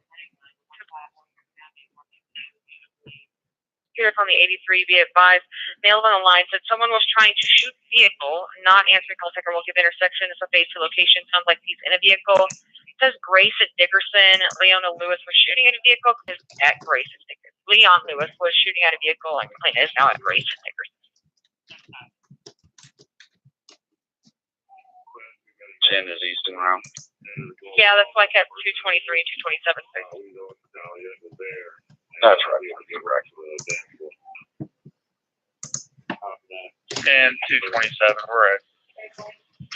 Here on the 83, be advised, male on the line said someone was trying to shoot the vehicle, not answering call taker will give intersection. It's a base to location. Sounds like he's in a vehicle. It says Grace at Dickerson. Leona Lewis was shooting at a vehicle at Grace at Dickerson. Leon Lewis was shooting at a vehicle and complaint is now at Grace at Dickerson. Is east and around. Yeah, that's why I kept 223 and 227. That's right. You're right. And 227, we're at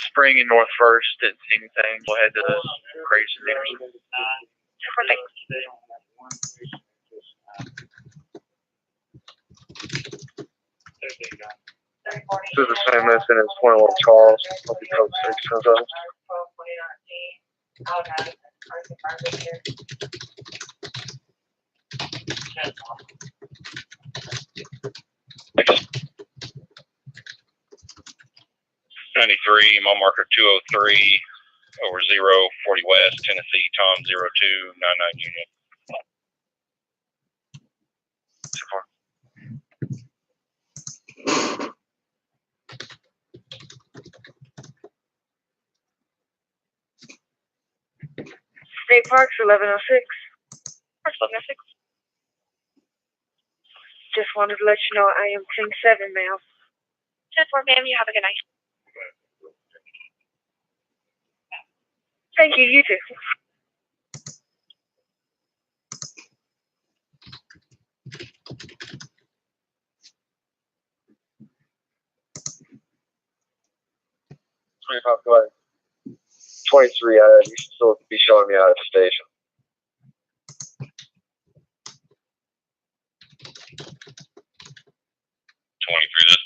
Spring and North First. Didn't see anything. We'll head to the Grace and Dickerson. This is the same incident as 21 Charles. I'll be code 6 comes up. '93, mile marker 203 over 040 West, Tennessee, Tom 0299 Union. So far. State Parks 1106. Parks 1106. Just wanted to let you know I am 10-7, ma'am. 10-4, ma'am. You have a good night. Thank you. You too. Go ahead. 23, you should still be showing me out at the station. 23, that's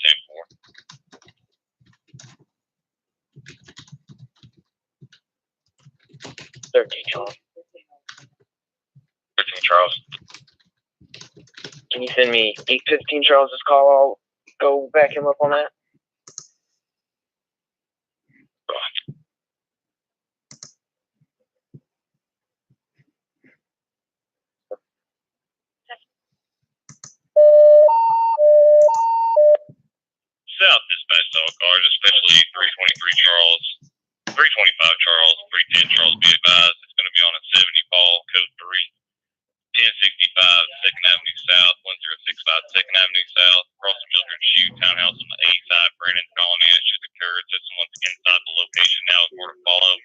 10-4. 13 Charles. 13 Charles. Can you send me 815 Charles's call? I'll go back him up on that. South dispatch all cars, especially 323 Charles, 325 Charles, 310 Charles, be advised. It's going to be on a 70 ball, code 3, 1065 2nd Avenue South, 1065 2nd Avenue South, across the Mildred Shoe Townhouse on the A side. Brandon calling in. It should occur. It says someone's inside the location now. Is more to follow.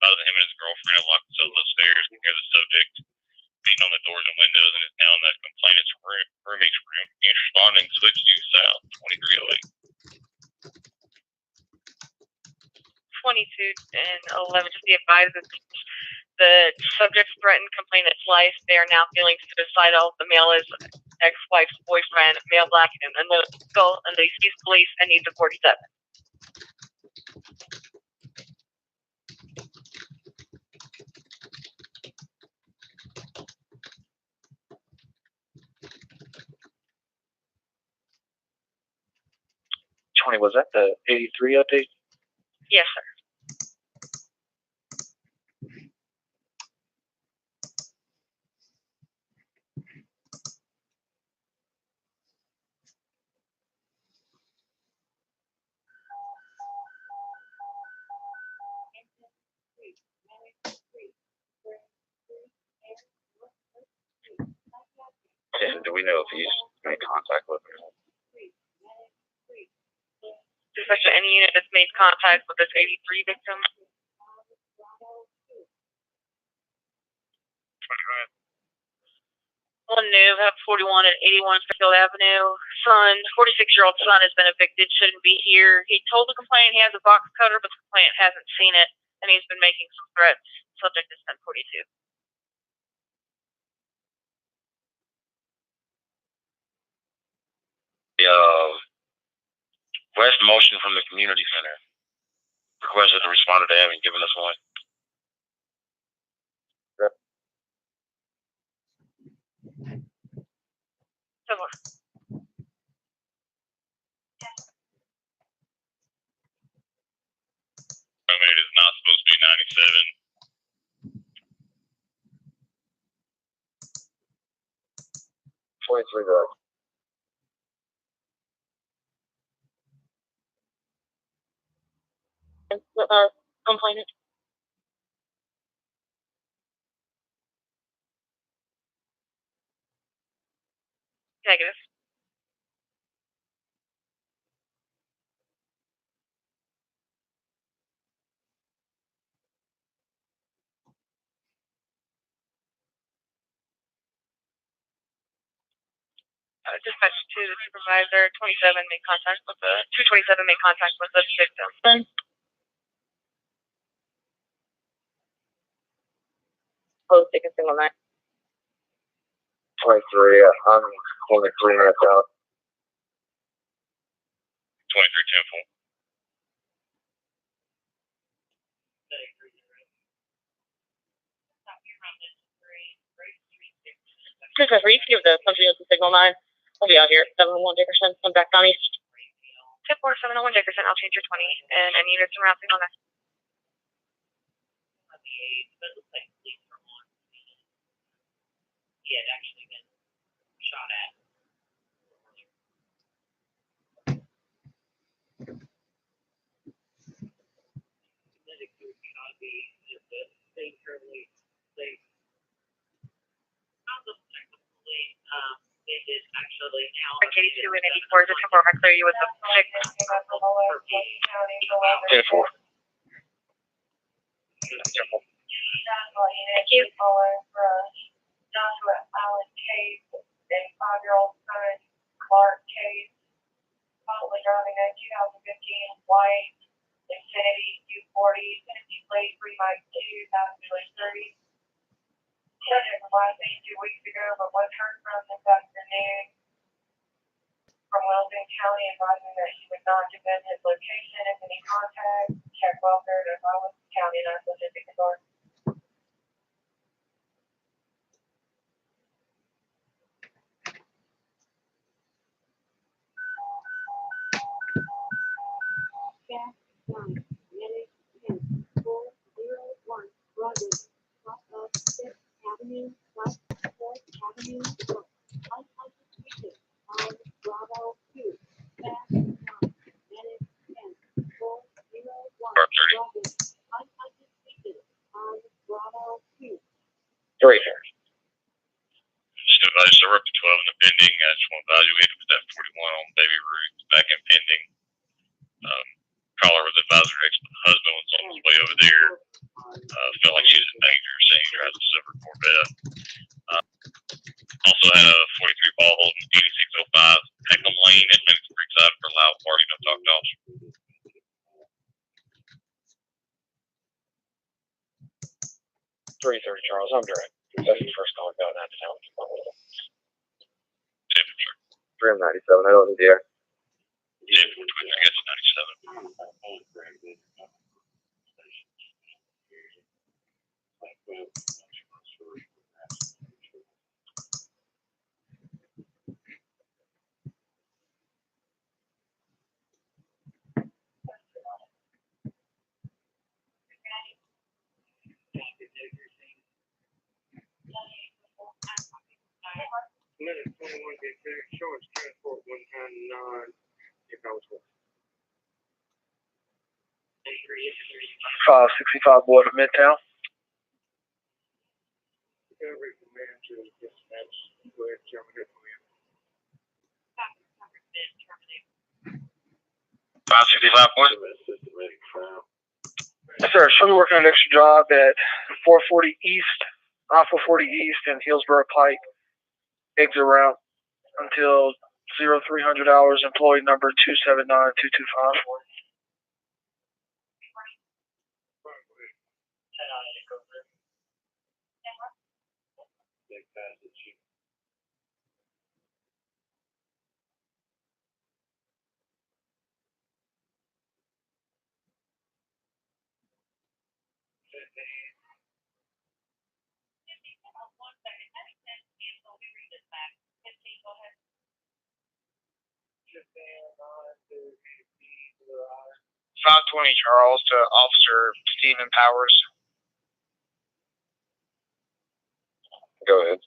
Both him and his girlfriend have locked themselves upstairs. Can hear the subject beating on the doors and windows and is now in the complainant's roommate's room. Units responding, switch to South, 2308. 22 and 11, just be advised that the subject's threatened complainant's life. They are now feeling suicidal. The male is ex-wife's boyfriend, male black and illegal, and they sees police and needs a 47. Was that the 83 update? Yes, sir. And do we know if he's made contact with her? Especially any unit that's made contact with this 83 victim. One new, have 41 at 81 Fairfield Avenue. Son, 46-year-old son has been evicted, shouldn't be here. He told the complainant he has a box cutter, but the complainant hasn't seen it, and he's been making some threats. Subject is 1042. The West motion from the community center requested a responder to having given us one. I mean, it is not supposed to be 97. 23 drugs. Complainant. Negative. Dispatch to the supervisor. 27 made contact with the 227 made contact with the victim. Post taking single 9. 23. I'm 23 minutes out. 23-10-4. Christopher, you can give the country with the signal 9. I'll be out here at 701 Dickerson. I'm back down east. 701 Dickerson, I'll change your 20, and any units around signal 9. He had actually been shot at. They did actually now. Case 2 and 84 is a temporal. I clear you with the 6. 10-4. Thank you. Joshua Allen Case, a 5-year-old son, Clark Case, possibly driving a 2015 white Infiniti U40, Tennessee plate 392, passenger 30. Subject was last seen 2 weeks ago, but was heard from this afternoon. from Weldon County advising that he would not defend his location if any contact. Check welfare to Weldon County non-specific authority. Three. Just advise, so we're up to 12 in the pending. I just want to evaluate with that 41 on Baby Ruth back in pending. Caller was advised her ex-husband was on his way over there. Felt like she was in danger, saying he drives a silver Corvette. Also had a 43 ball holding 8605 Peckham Lane at Memphis Creekside for loud party, no talk dogs. 330 Charles, I'm direct. That's the first call I got out of town. 397, I don't need the air. Yeah, 423 gets 97. Minute 21 get there. Insurance transport 199. If I was 565 boy to Midtown. every command to dispatch. Go ahead and tell me that for you. 565 boy. Yes, sir. Should be working an extra job at 440 East, 440 East and Hillsborough Pike. Exit route until 0300 hours. Employee number 279225. Charles to Officer Stephen Powers. Go ahead.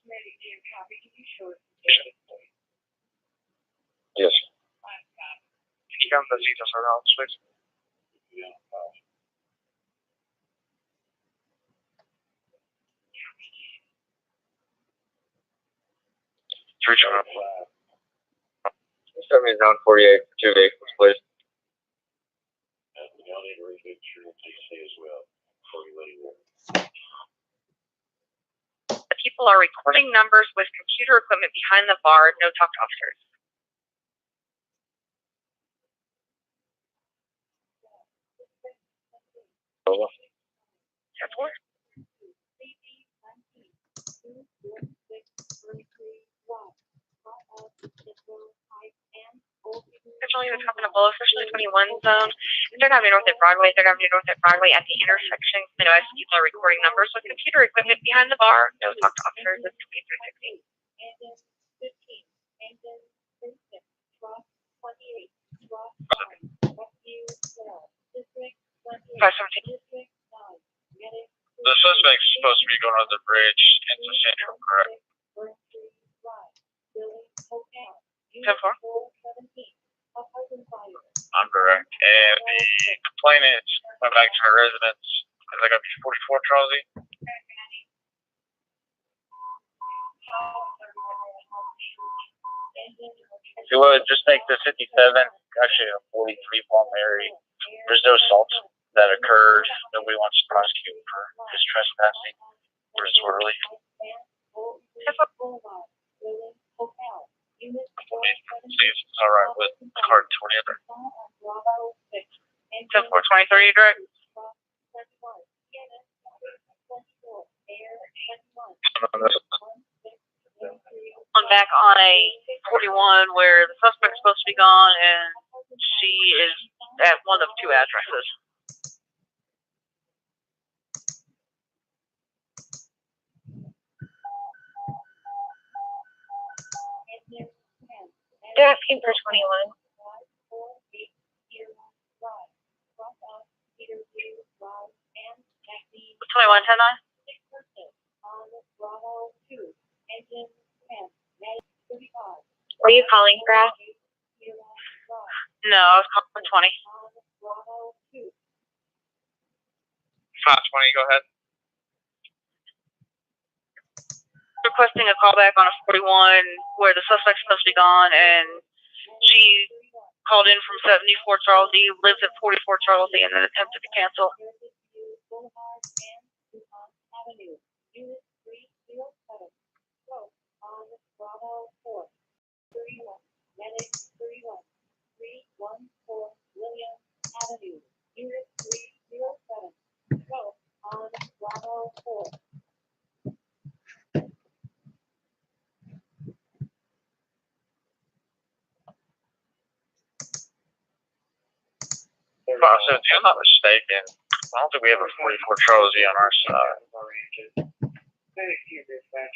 Yes. Can you come to the seat of office, please? True Charles. Send me down 48 for 2 vehicles, please. Y'all need to read your TC as well before you leave. The people are recording numbers with computer equipment behind the bar. No talk to officers. Over. 10-4. Especially the top of the below, especially 21 zone. 3rd Avenue North at Broadway, 3rd Avenue North at Broadway at the intersection. The noise people are recording numbers with computer equipment behind the bar. No talk to officers. It's 2360. 517. The suspect's supposed to be going over the bridge into Central, correct? 10-4. I'm correct. And the complainant went back to her residence. Is that going to be 44, Charlie? If you would, just make the 57, actually a 43 Palm Mary. There's no assault that occurred. Nobody wants to prosecute for his trespassing or disorderly. See if it's all right with card 20 other. 10-4, 23 direct. I'm back on a 41 where the suspect's supposed be gone, and she is at one of two addresses. They're asking for 21. 2110. Were you calling for us? No, I was calling for 20. 520, go ahead. Requesting a callback on a 41 where the suspect's supposed to be gone, and she called in from 74 Charles E, lives at 44 Charles E, and then attempted to cancel. So, if I'm not mistaken, I don't think we have a 44 Charles E on our side.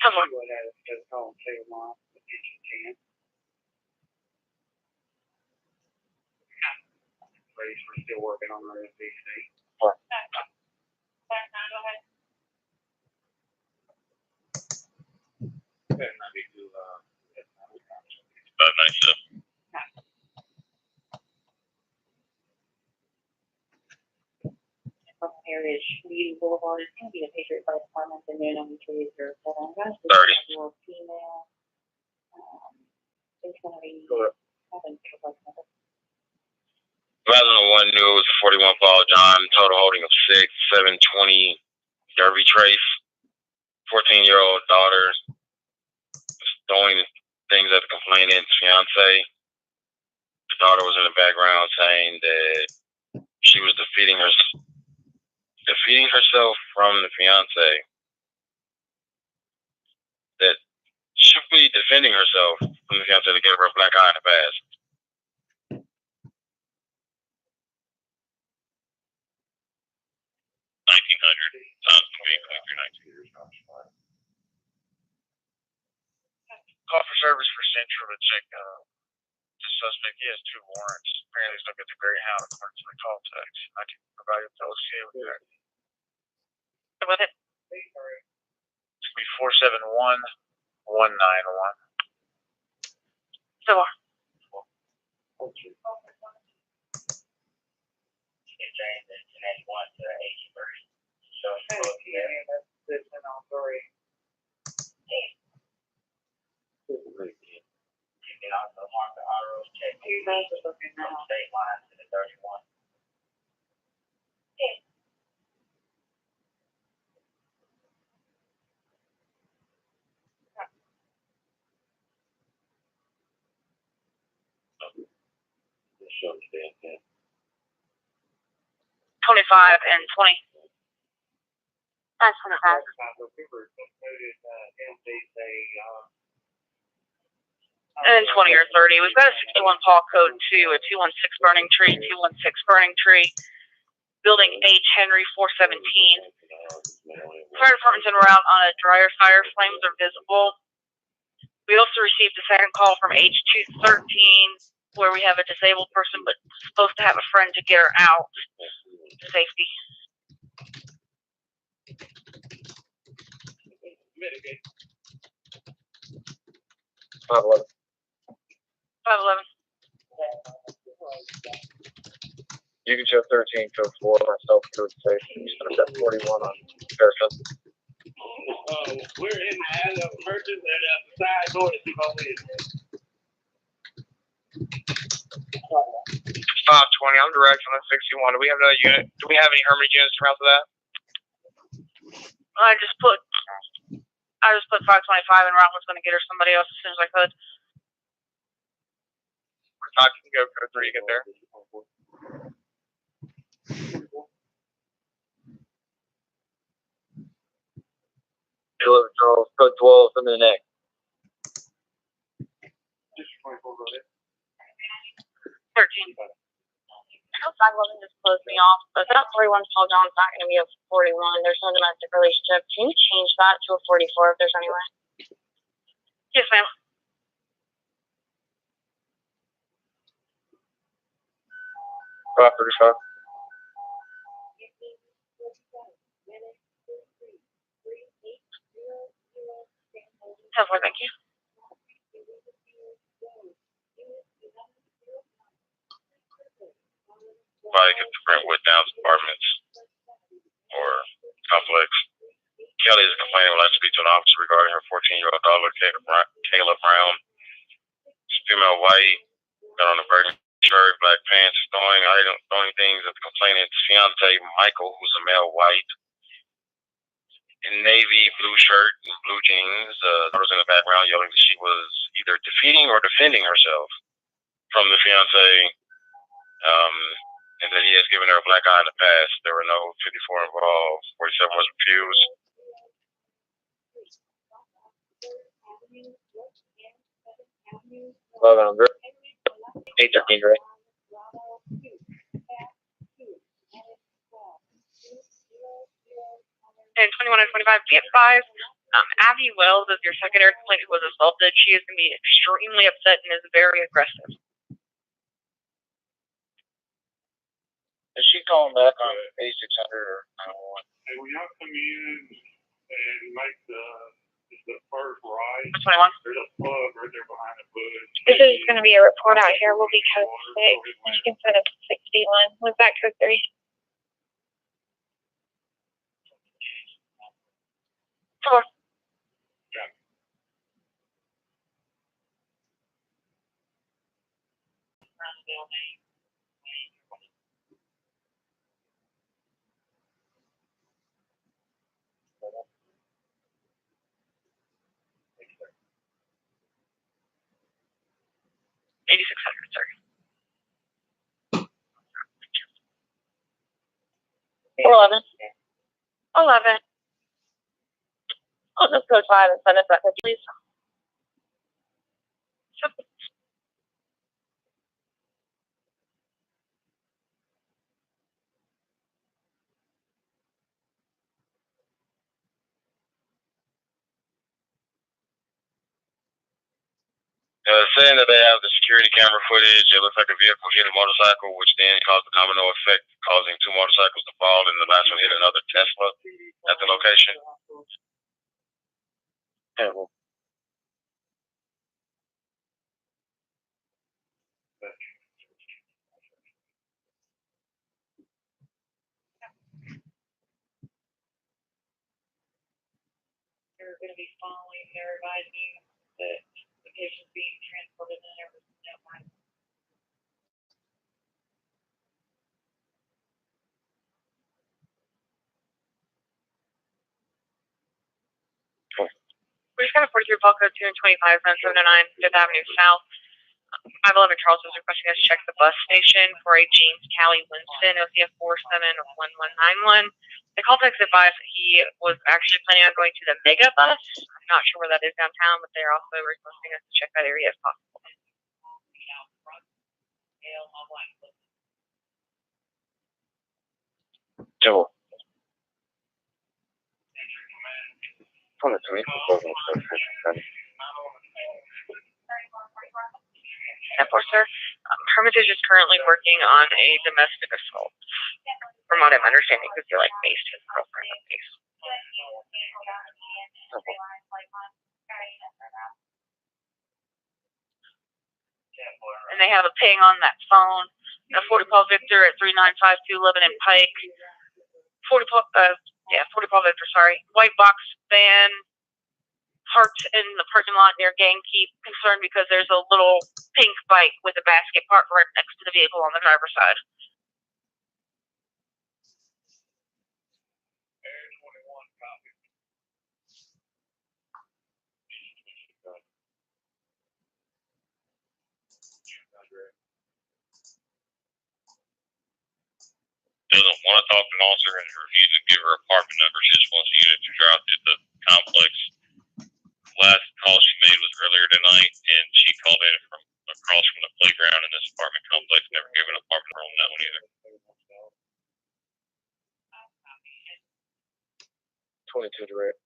Come on. We're still working on our FBC. Nice stuff. Heritage Community Boulevard is going to be the Patriot Fire Department, and then on the 307. 30. Female. It's going to be 2001 knew it was a 41 Paul John, total holding of 6, 720 Derby Trace, 14-year-old daughter, throwing things at the complainant's fiance. The daughter was in the background saying that she was defeating herself from the fiance. That she should be defending herself from the fiance that gave her a black eye in the past. Call for service for Central to check the suspect. He has 2 warrants. Apparently, he's looking at the Grey Hound according to the call text. I can provide you with LCA with that. With it. It's going to be 471191. So, Yeah. 25 and 20. That's 25. And 20 or 30. We've got a 61 call code 2, a 216 burning tree, 216 burning tree, building H. Henry 417. Fire department's en route on a dryer fire. Flames are visible. We also received a second call from H213 where we have a disabled person but supposed to have a friend to get her out to safety. Mitigate. 511. 511. You can show 13 code 4 myself through station. Just gonna set 41 on Harrison. We're in the alley of merchants and the side door to go in. 520. I'm direct on the 61. Do we have another unit? Do we have any Hermitage units around to that? I just put 525 and Ron was going to get her somebody else as soon as I could. I can go code 3 to get there. Charles, code 12, from the neck. 13. I know 511 just closed me off, but that 41 Paul John's not going to be a 41. There's no domestic relationship. Can you change that to a 44 if there's any way? Yes, ma'am. 535. 10-4, thank you. Bike at the Brentwood Downs Apartments or complex. Kelly is complaining would like to speak to an officer regarding her 14-year-old daughter, Kayla Brown. She's female white, got on a burgundy shirt, black pants, throwing things at the complainant's fiance, Michael, who's a male white, in navy blue shirt and blue jeans. Daughter's in the background yelling that she was either defeating or defending herself from the fiance, and that he has given her a black eye in the past. There were no 54 involved. 47 was refused. I'm good. 813 direct. And 21 and 25, be advised, Abby Wells is your secondary complaint who was assaulted. She is going to be extremely upset and is very aggressive. Is she calling back on 8600 or 901? Hey, will y'all come in and make the first right? 21. There's a plug right there behind the bush. This is going to be a report out here. We'll be code 6. And you can set up 61. Was that code 3? Four. $8,600, sir. 411. 11. Oh, just code 5 and send us that, please. Saying that they have the security camera footage, it looks like a vehicle hit a motorcycle, which then caused a domino effect, causing 2 motorcycles to fall, and the last one hit another Tesla at the location. They're going to be following their advising that the patient's being transported and everything. We just got a 43 Paul code 2 and 25, 709 5th Avenue South. 511 Charles is requesting us to check the bus station for a James Callie Winston, OCF 471191. The call text advised that he was actually planning on going to the Mega Bus. I'm not sure where that is downtown, but they're also requesting us to check that area if possible. Joe. And for sir, Hermitage is currently working on a domestic assault, from what I'm understanding, because he based his girlfriend on base. And they have a ping on that phone. A 40 Paul Victor at 3952 Lebanon Pike. 40 Paul Victor, sorry. White box van parked in the parking lot near Gamekeep. Concerned because there's a little pink bike with a basket parked right next to the vehicle on the driver's side. Doesn't want to talk to an officer and refusing to give her apartment number. She just wants the unit to drive through the complex. Last call she made was earlier tonight, and she called in from across from the playground in this apartment complex I've never given an apartment room on that one either. 22 direct.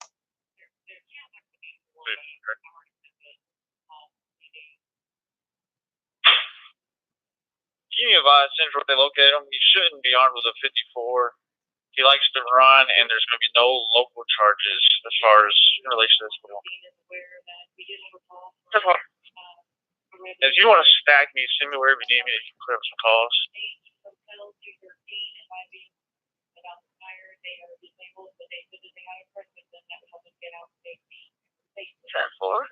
Can you advise Central where they locate him? He shouldn't be armed with a 54. He likes to run, and there's going to be no local charges as far as in relation to this bill. So far. If you want to stack me, send me wherever you need me, you can clear up some calls. 10-4.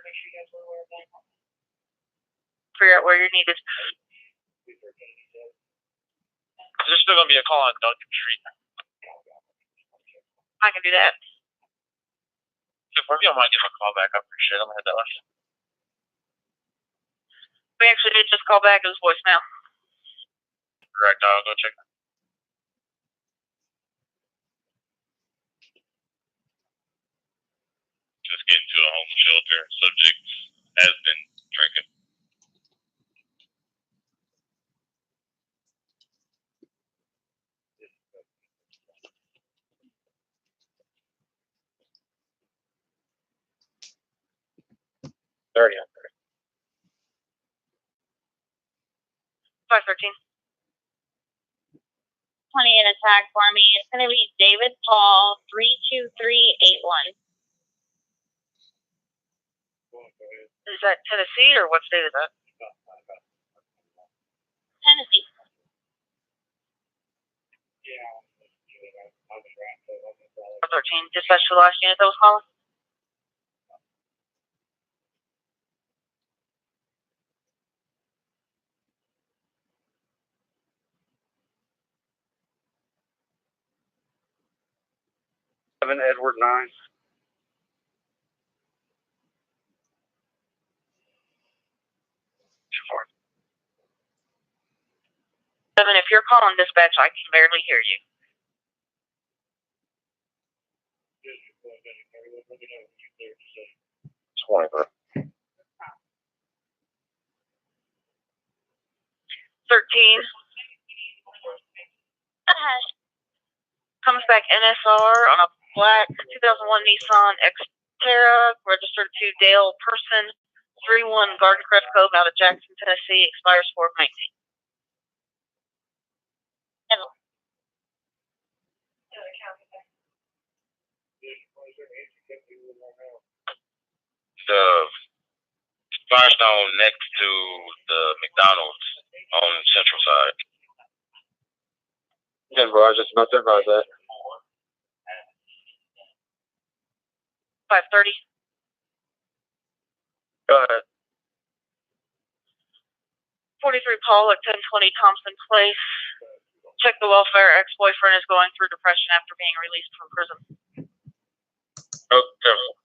Figure out where you're needed. There's still going to be a call on Duncan Street. I can do that. If you don't mind giving a call back, I appreciate it. I'm going to head that way. We actually did just call back. It was voicemail. Correct. I'll go check that. Just getting to a homeless shelter. Subject has been drinking. $30. 513. 20 an attack for me. It's going to be David Paul 32381. Is that Tennessee or what state is that? Tennessee. Yeah. 13. Dispatch to the last unit that was calling. Edward 9. Seven, if you're calling dispatch, I can barely hear you. $13. Comes back NSR on a black 2001 Nissan Xterra, registered to Dale Person, 31 Garden Crest Cove out of Jackson, Tennessee, expires 4/19. The Firestone next to the McDonald's on the Central side. 10 bars, just about to advise that. 530. Go ahead. 43 Paul at 1020 Thompson Place. Check the welfare. Ex-boyfriend is going through depression after being released from prison. Oh, careful.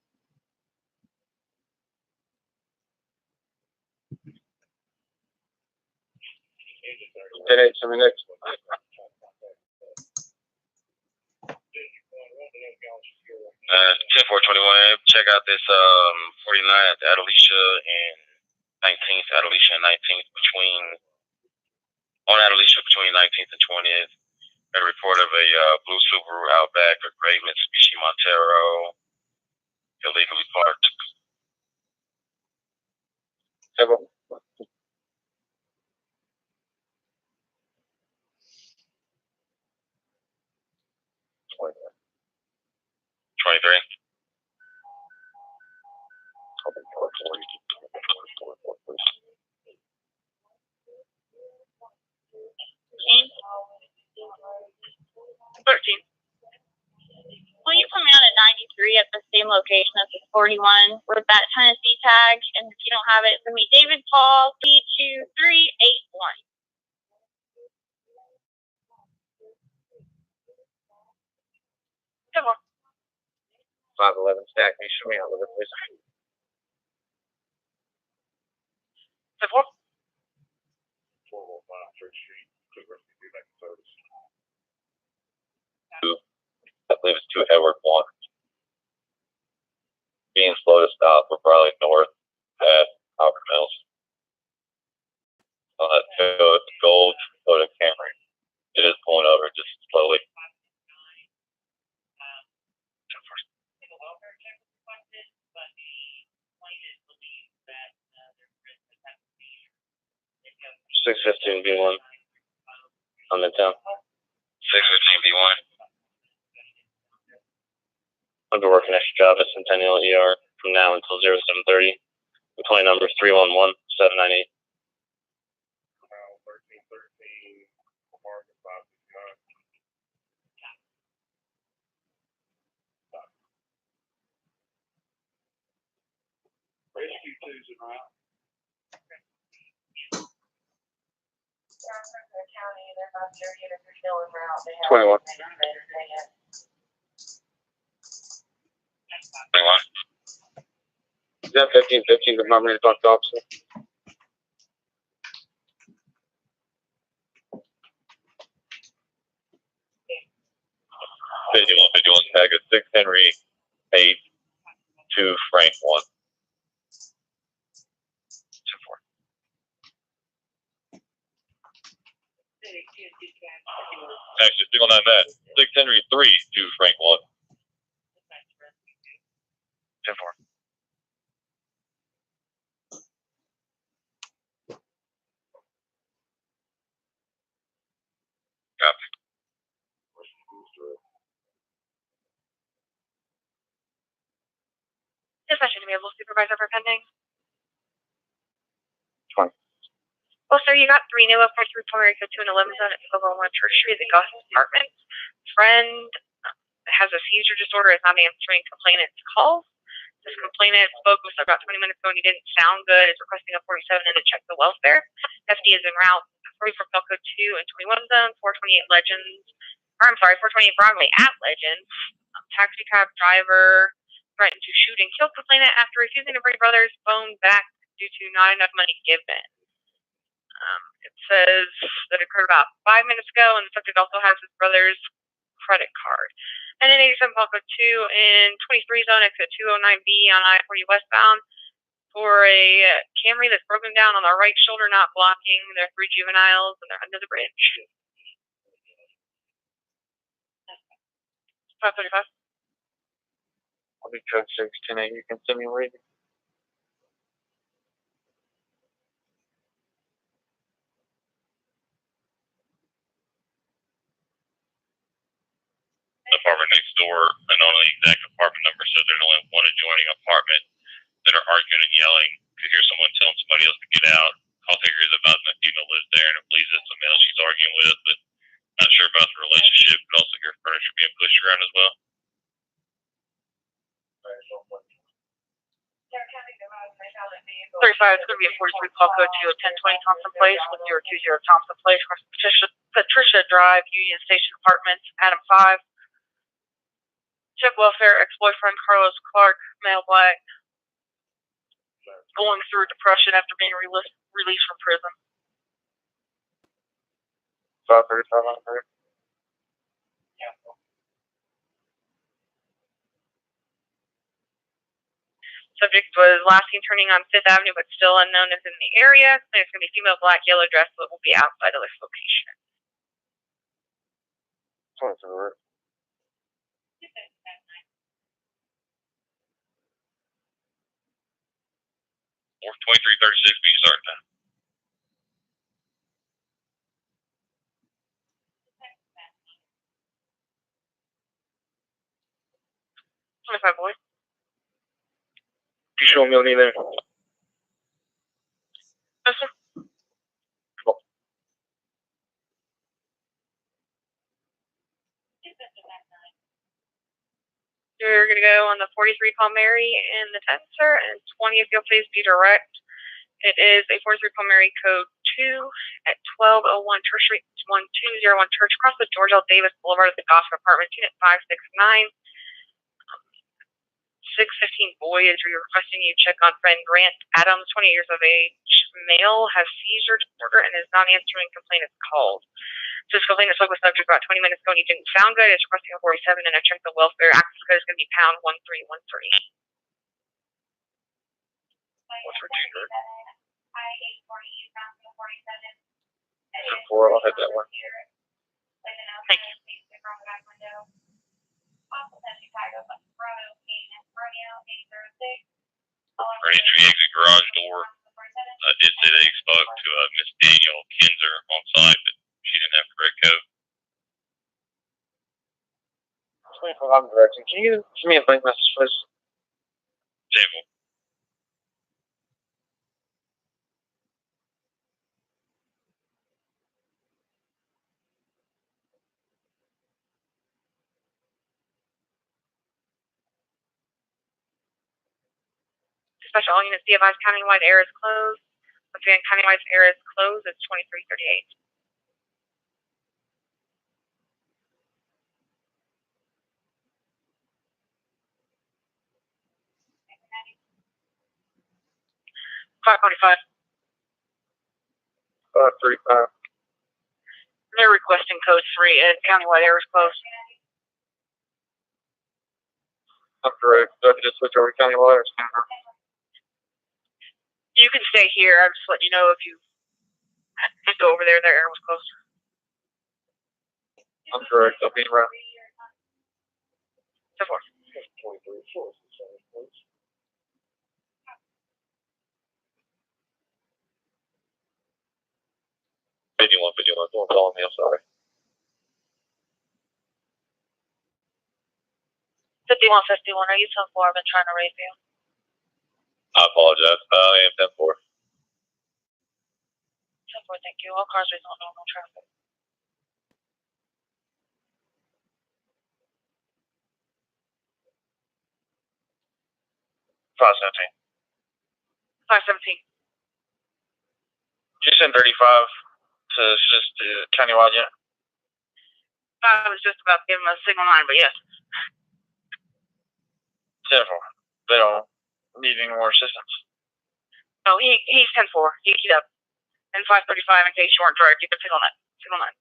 Send me next. 10-4-21. Check out this 49 at the Adelicia and 19th, Adelicia and 19th on Adelicia between 19th and 20th. A report of a blue Subaru Outback, a gray Mitsubishi Montero, illegally parked. 23. Will you put me on at 93 at the same location as the 41 with that Tennessee tag? And if you don't have it, send me David Paul 32381. Come on. 511 stack me. Show me how to live this. 10-4. 405 Church Street. I believe it's 2 Edward 1. Being slow to stop, we're probably north at Albert Mills. On that gold 615 B1 on Midtown. 615 B1. I'll be working extra job at Centennial ER from now until 0730. Employee number 311798. Rescue 2's en route. County, they're not sure yet if they're still en route. They have 21. 21. Is that 1515 the number to talk to officer? Tag is 6 Henry 8 2 Frank 1. 2-4. Actually, still on that. 6 Henry 3 2 Frank 1. 10-4. Copy. Dispatch available supervisor for pending. 20. Well, sir, you got 3 new up for 3 primary code 2 and 11 zone at 1201 Church Street, the Gossip Apartment. Friend has a seizure disorder, is not answering complainant's calls. This complainant spoke with about 20 minutes ago and he didn't sound good. Is requesting a 47 in to check the welfare. FD is en route 44 code 2 and 21 zone, 428 Legends. Or I'm sorry, 428 Broadway at Legends. Taxi cab driver threatened to shoot and kill complainant after refusing to bring brother's phone back due to not enough money given. It says that it occurred about 5 minutes ago, and the subject also has his brother's credit card. And then 87 code 2 in 23 zone, exit 209B on I-40 westbound for a Camry that's broken down on the right shoulder, not blocking. There are 3 juveniles, and they're under the bridge. 535. I'll be code 610. You can send me a reading. Apartment next door, I know the exact apartment number, so there's only one adjoining apartment that are arguing and yelling. Could hear someone telling somebody else to get out. I'll figure it's about the female lives there, and I believe it's the male she's arguing with, but not sure about the relationship. But also hear furniture being pushed around as well. 35, it's going to be a 43 call code to 1020 Thompson Place, 1020 Thompson Place, across Patricia Drive, Union Station Apartments, Adam 5. Check welfare, ex-boyfriend Carlos Clark, male black, going through depression after being released from prison. 535. Subject was last seen turning on 5th Avenue, but still unknown is in the area. It's going to be female, black, yellow dress, but will be outside of this location. 23. 2336 B start time. 25 boys. You show me on there. Yes, sir. You're going to go on the 43 call Mary and the 10, sir, and 20 if you'll please be direct. It is a 43 call Mary code 2 at 1201 Church Street, 1201 Church, across the George L. Davis Boulevard at the Gossip Apartment, unit 569. 615 Boyd, you're requesting you check on friend Grant Adams, 20 years of age, male, has seizure disorder and is not answering complainant's calls. So this complainant spoke with subject about 20 minutes ago and he didn't sound good. Is requesting a 47 and I checked the welfare. Access code is going to be pound 1313. What's her team, right? 4, I'll hit that one. Thank you. For entry exit garage door. did say they spoke to Miss Daniel Kinzer on site, but she didn't have correct code. 25 direction. Can you give me a blank message, please? Example. Dispatch, all units, be advised, countywide air is closed. Once again, countywide air is closed. It's 2338. $545. 535. They're requesting code 3 and countywide air is closed. I'm correct. Do I have to just switch over countywide or standard? You can stay here. I'm just letting you know if you just go over there, their air was closed. I'm correct. I'll be around. So forth. 51, don't call me, I'm sorry. 5151, are you 10-4? I've been trying to raise you. I apologize. I am 10-4. 10-4, thank you. All cars result normal traffic. $517. 517. Did you send 35 to just countywide yet? I was just about to give him a signal 9, but yes. 10-4. They don't need any more assistance. No, he's 10-4. He keyed up. And 535, in case you weren't direct, you can signal 9. Signal 9.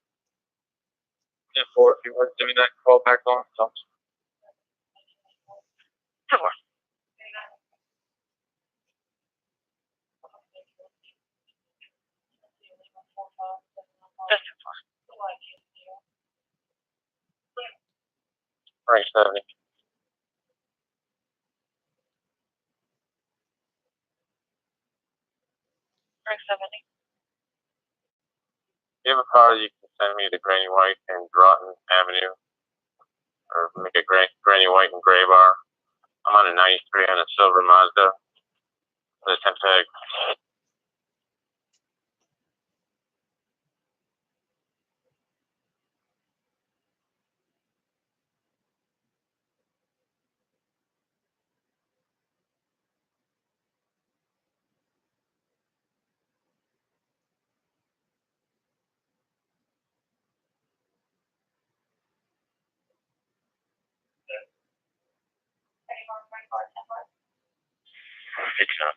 10-4. If you want to give me that call back on, so. 10-4. Just 10-4. Right, 70. Rank 70. You have a car you can send me to Granny White and Groton Avenue, or make it Granny White and Gray Bar. I'm on a 93 on a silver Mazda with a 10 tag.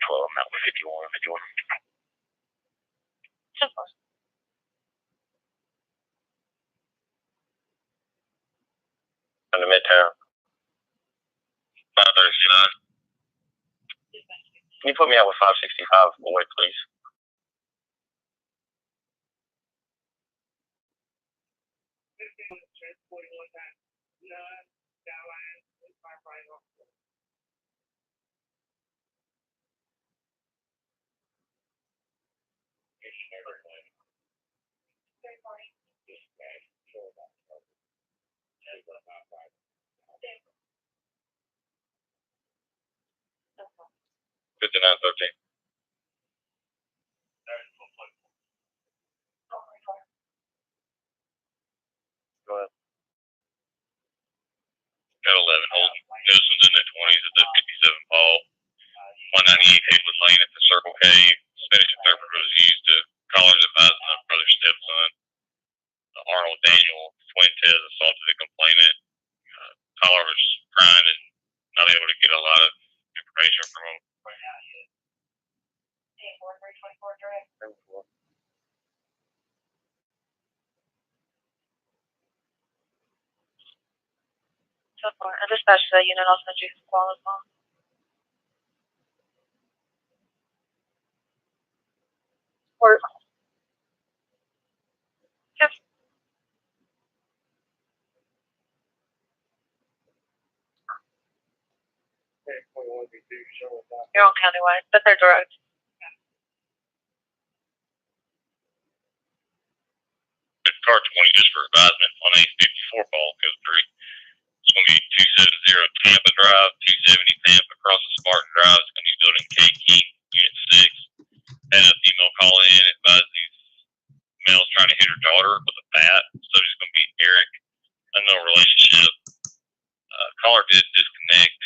I'm out with 51. 10-4. On the Midtown. 539. Can you put me out with 565 away, please? $59.13. Go ahead. Got 11 holding. Newsom's in the 20s at the 57 Paul. 198 Haywood Lane at the Circle K. Spanish interpreter was used to callers advising the brother stepson. Arnold Daniel Fuentes assaulted the complainant. Caller was crying and not able to get a lot of information from him. So far. And dispatch to that unit, I'll send you some call as well. Or, yep. You're on countywide, but they're direct. car 20 just for advisement on a 54 ball code 3. It's going to be 270 Tampa Drive, 270 Tampa across the Spartan Drive. It's going to be building K King, Unit 6. Had a female call in, advised these males trying to hit her daughter with a bat. Subject's going to be Eric, unknown relationship. Caller did disconnect.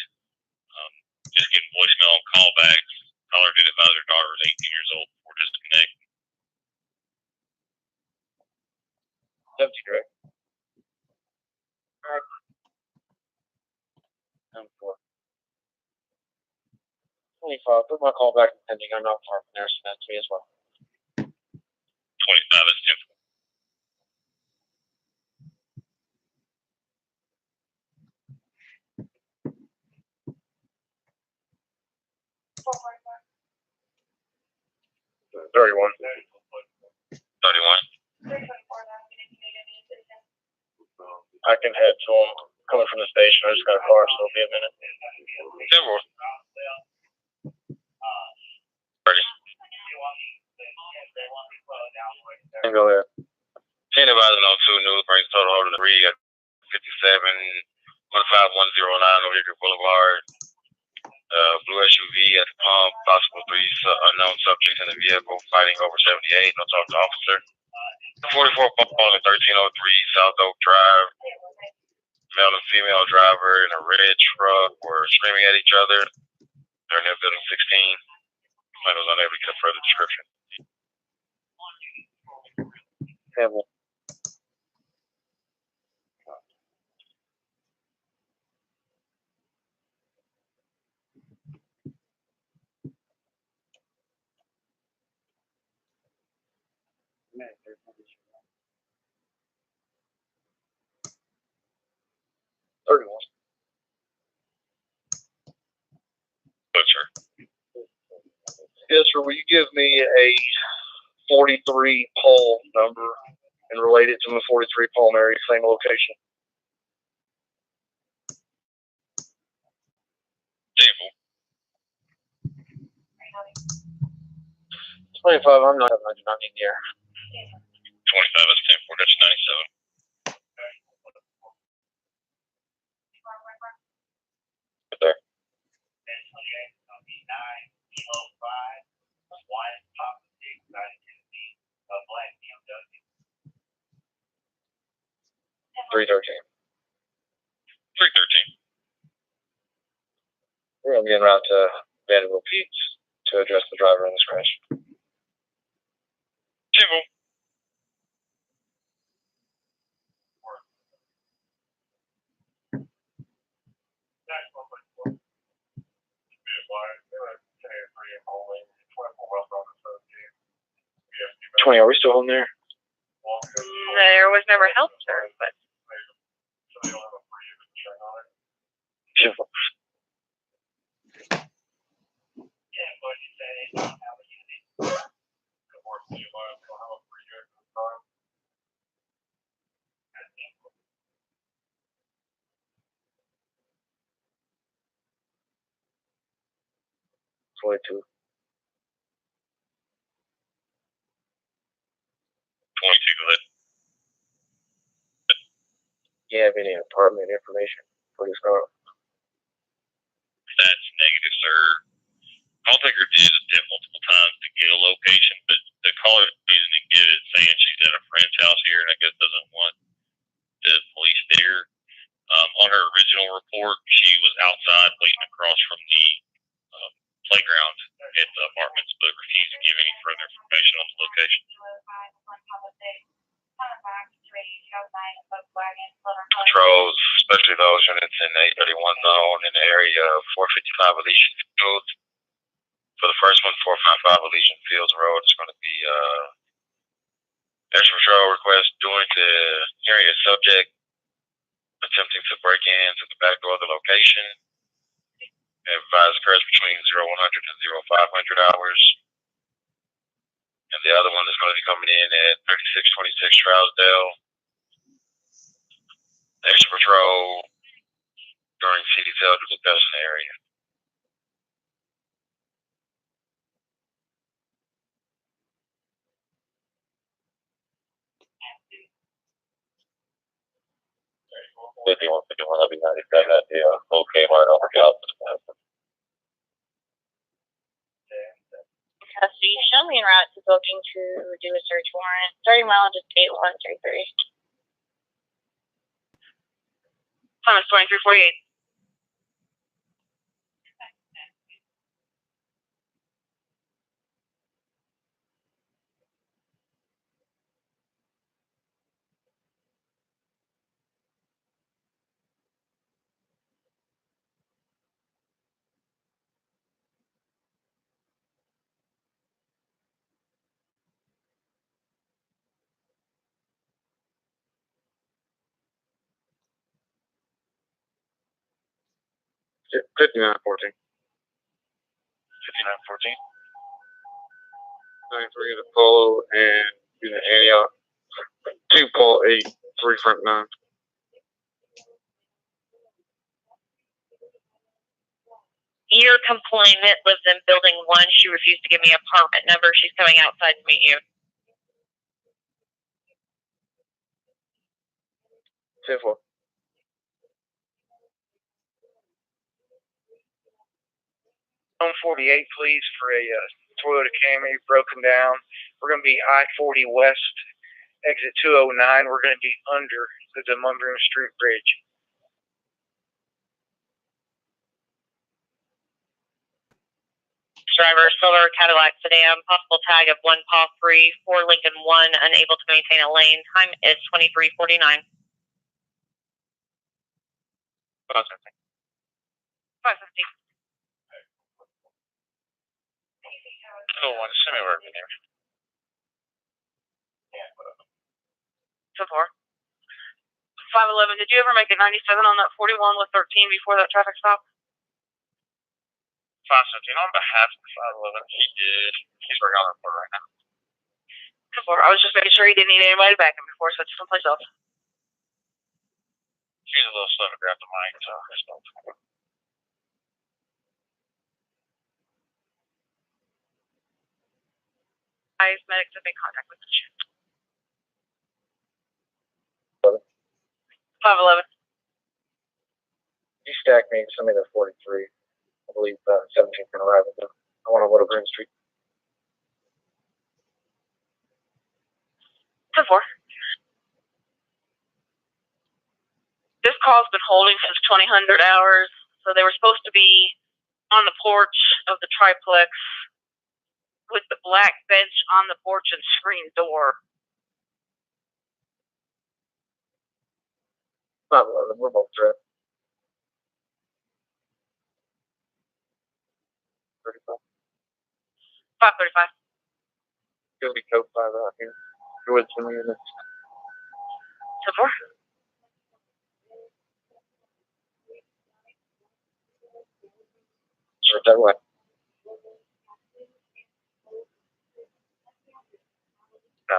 Just getting voicemail on callbacks. Caller did advise her daughter was 18 years old before disconnect. Subject direct. 25. Put my call back pending. I'm not far from there, so that's me as well. 25 is 10. $31. I can head to him coming from the station. I just got a car, so it'll be a minute. 30. And go ahead. 10 advising on 2 news brings total hold of 3 at 57-15109 O'Hickory Boulevard. Blue SUV at the pump, possible 3 unknown subjects in the vehicle fighting over 78. No talk to officer. 44 ball at 1303 South Oak Drive. Male and female driver in a red truck were screaming at each other. They're near building 16. I was unable to get a further description. Campbell. Butcher. Yes, sir. Will you give me a 43 Paul number and relate it to the 43 Paul Mary, same location? Sample. 25. I do not need the air. 25 is 10-4. That's 97. Right there. 313. 313. We're going to be en route to Vanderbilt Pete's to address the driver in this crash. Sample. Are we still on there? There was never help, sir, but It's way too. 22, go ahead. Do you have any apartment information for this car? That's negative, sir. Call taker did attempt multiple times to get a location, but the caller reason to get it saying she's at a friend's house here and I guess doesn't want the police there. On her original report, she was outside waiting across from the playground at the apartments, but refused to give any further information on the location. Patrols, especially those units in the 831 zone in the area of 455 Elysian Fields. For the first one, 455 Elysian Fields Road is going to be extra patrol request during the area subject attempting to break into the back door of the location. Advise occurs between 0100 and 0500 hours. And the other one is going to be coming in at 3626 Trousdale. Extra patrol during CD tail to the best in the area. 51, 51, that'd be 97 at the old Kmart on the outside. Custody, show me en route to booking to do a search warrant. 30 miles, just 8133. Thomas 2348. $59.14. $59.14. 93 to Polo and unit Antioch. 2 Paul 8, 3 front 9. Your complainant lives in building 1. She refused to give me a apartment number. She's coming outside to meet you. 10-4. Home 48, please, for a Toyota Camry broken down. We're going to be I-40 West, exit 209. We're going to be under the Montgomery Street Bridge. Driver, silver Cadillac sedan, possible tag of 1 PAW 3, 4 Lincoln 1, unable to maintain a lane. Time is 23:49. 550. 550. Oh, one semi-work in there. 10-4. 511. Did you ever make it 97 on that 41 with 13 before that traffic stop? 517 on behalf of 511. He did. He's working on the report right now. 10-4. I was just making sure he didn't need anybody to back him before he switched someplace else. She's a little slow to grab the mic, so I spoke. Medics have made contact with the ship. 511. You stack me, send me the 43. I believe 17 can arrive at the, I want to go to Green Street. 10-4. This call's been holding since 2000 hours, so they were supposed to be on the porch of the triplex with the black bench on the porch and screen door. 511, we're both dressed. 35. 535. It'll be code 5 out here. You're with some units. 10-4. Sure, that way. No.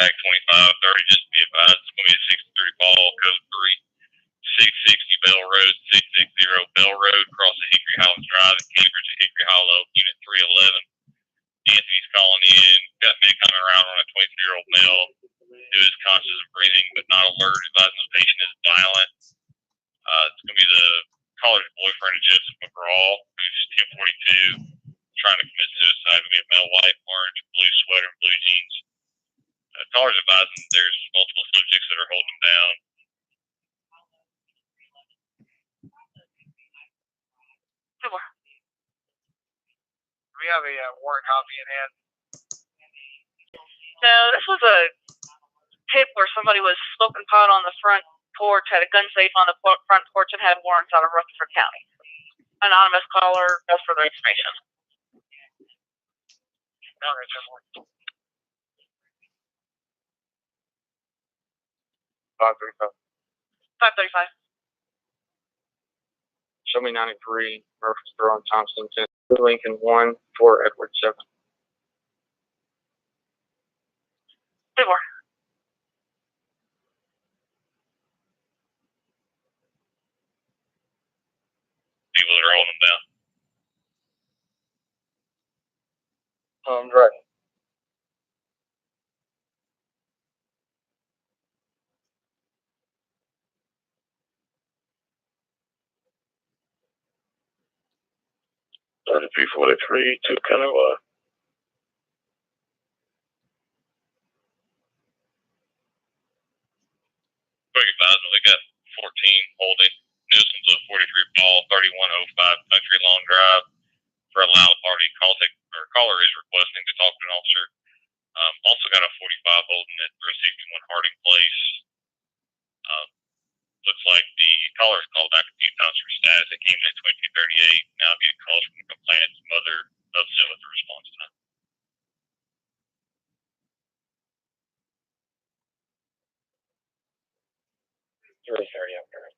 Back 2530, just to be advised, it's going to be a 63 ball, code 3, 660 Bell Road, 660 Bell Road, across the Hickory Hollows Drive in Cambridge at Hickory Hollow, unit 311. Anthony's calling in, got me coming around on a 23-year-old male who is conscious of breathing but not alert, advising the patient is violent. It's going to be the caller's boyfriend of Joseph McGraw, who's 1042, trying to commit suicide. It's going to be a male, white, orange, blue sweater, and blue jeans. Caller's advising there's multiple subjects that are holding him down. We have a warrant copy in hand. No, this was a tip where somebody was smoking pot on the front porch, had a gun safe on the front porch, and had warrants out of Rutherford County. Anonymous caller, just for the information. Okay, 535. 535. Show me 93, Murfreesboro and Thompson, 10, Lincoln 1, 4 Edward 7. 10-4. People that are holding him down. I'm driving. 3343 to Kanawha. 30,000. We got 14 holding. Nuisance of 43 ball, 3105 Country Long Drive for a loud party. Caller is requesting to talk to an officer. Also got a 45 holding at 361 Harding Place. Looks like the caller's called back a few times for status. It came in at 2238. Now getting calls from the complainant's mother, upset with the response time. Really sorry after.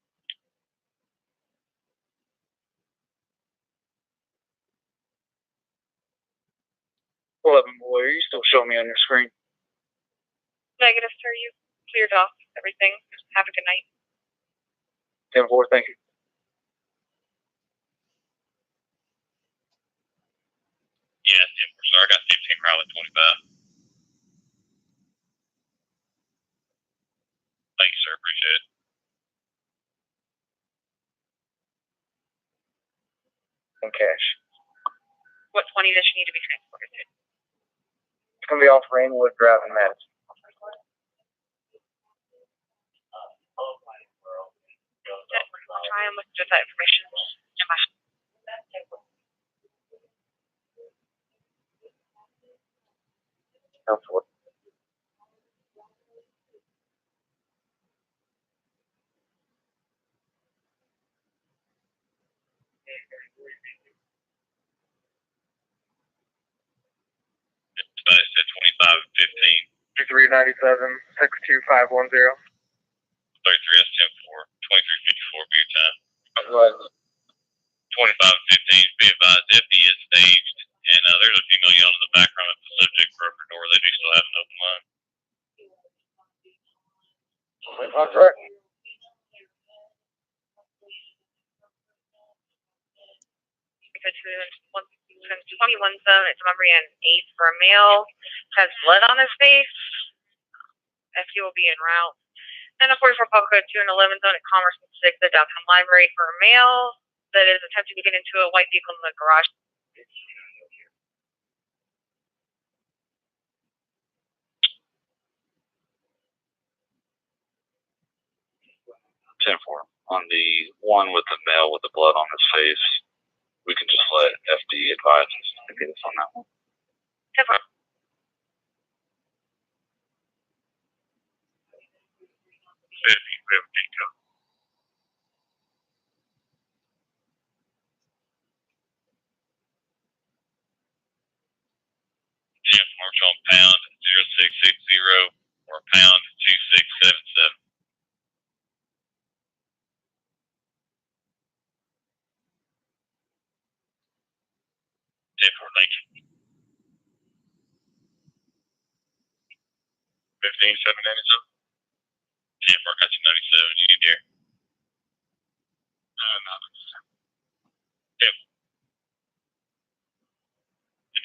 11 boy, are you still showing me on your screen? Negative, sir. You cleared off everything. Have a good night. 10-4, thank you. Yeah, 10-4, sir. I got 15 Crowley 25. Thank you, sir. Appreciate it. In cash. What 20 does she need to be transported to? It's going to be off Rainwood Drive in Madison. I'll try and look at that information in my. Helpful. It said 25 and 15. 397 62510. 33 S 10-4, 2354 beer time. Right. 25 and 15. Be advised, FD is staged, and there's a female yelling in the background at the subject broker door. They do still have an open line. That's right. Since 21 zone, it's number 8 for a male, has blood on his face. FD will be en route. And a 44 pub code 2 and 11 zone at Commerce and 6, the downtown library for a male that is attempting to get into a white vehicle in the garage. 10-4. On the one with the male with the blood on his face, we can just let FD advise us to get us on that one. 10-4. 50, we have a detail. March on pound 0660 or pound 2677. Thank you. 15, 797. 10-4, got you 97. You need here. No. 10-4.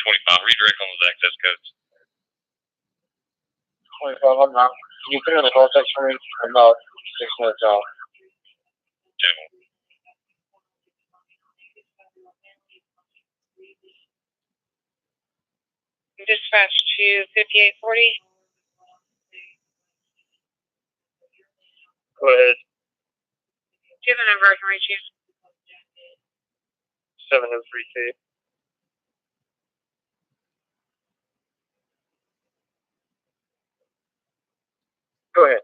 25. Redirect on those access codes. 25, I'm not. Can you put it on the call text for me? I'm about 6 minutes out. 10-4. Dispatch to 5840. Go ahead. Do you have a number I can reach you? 7032. Go ahead.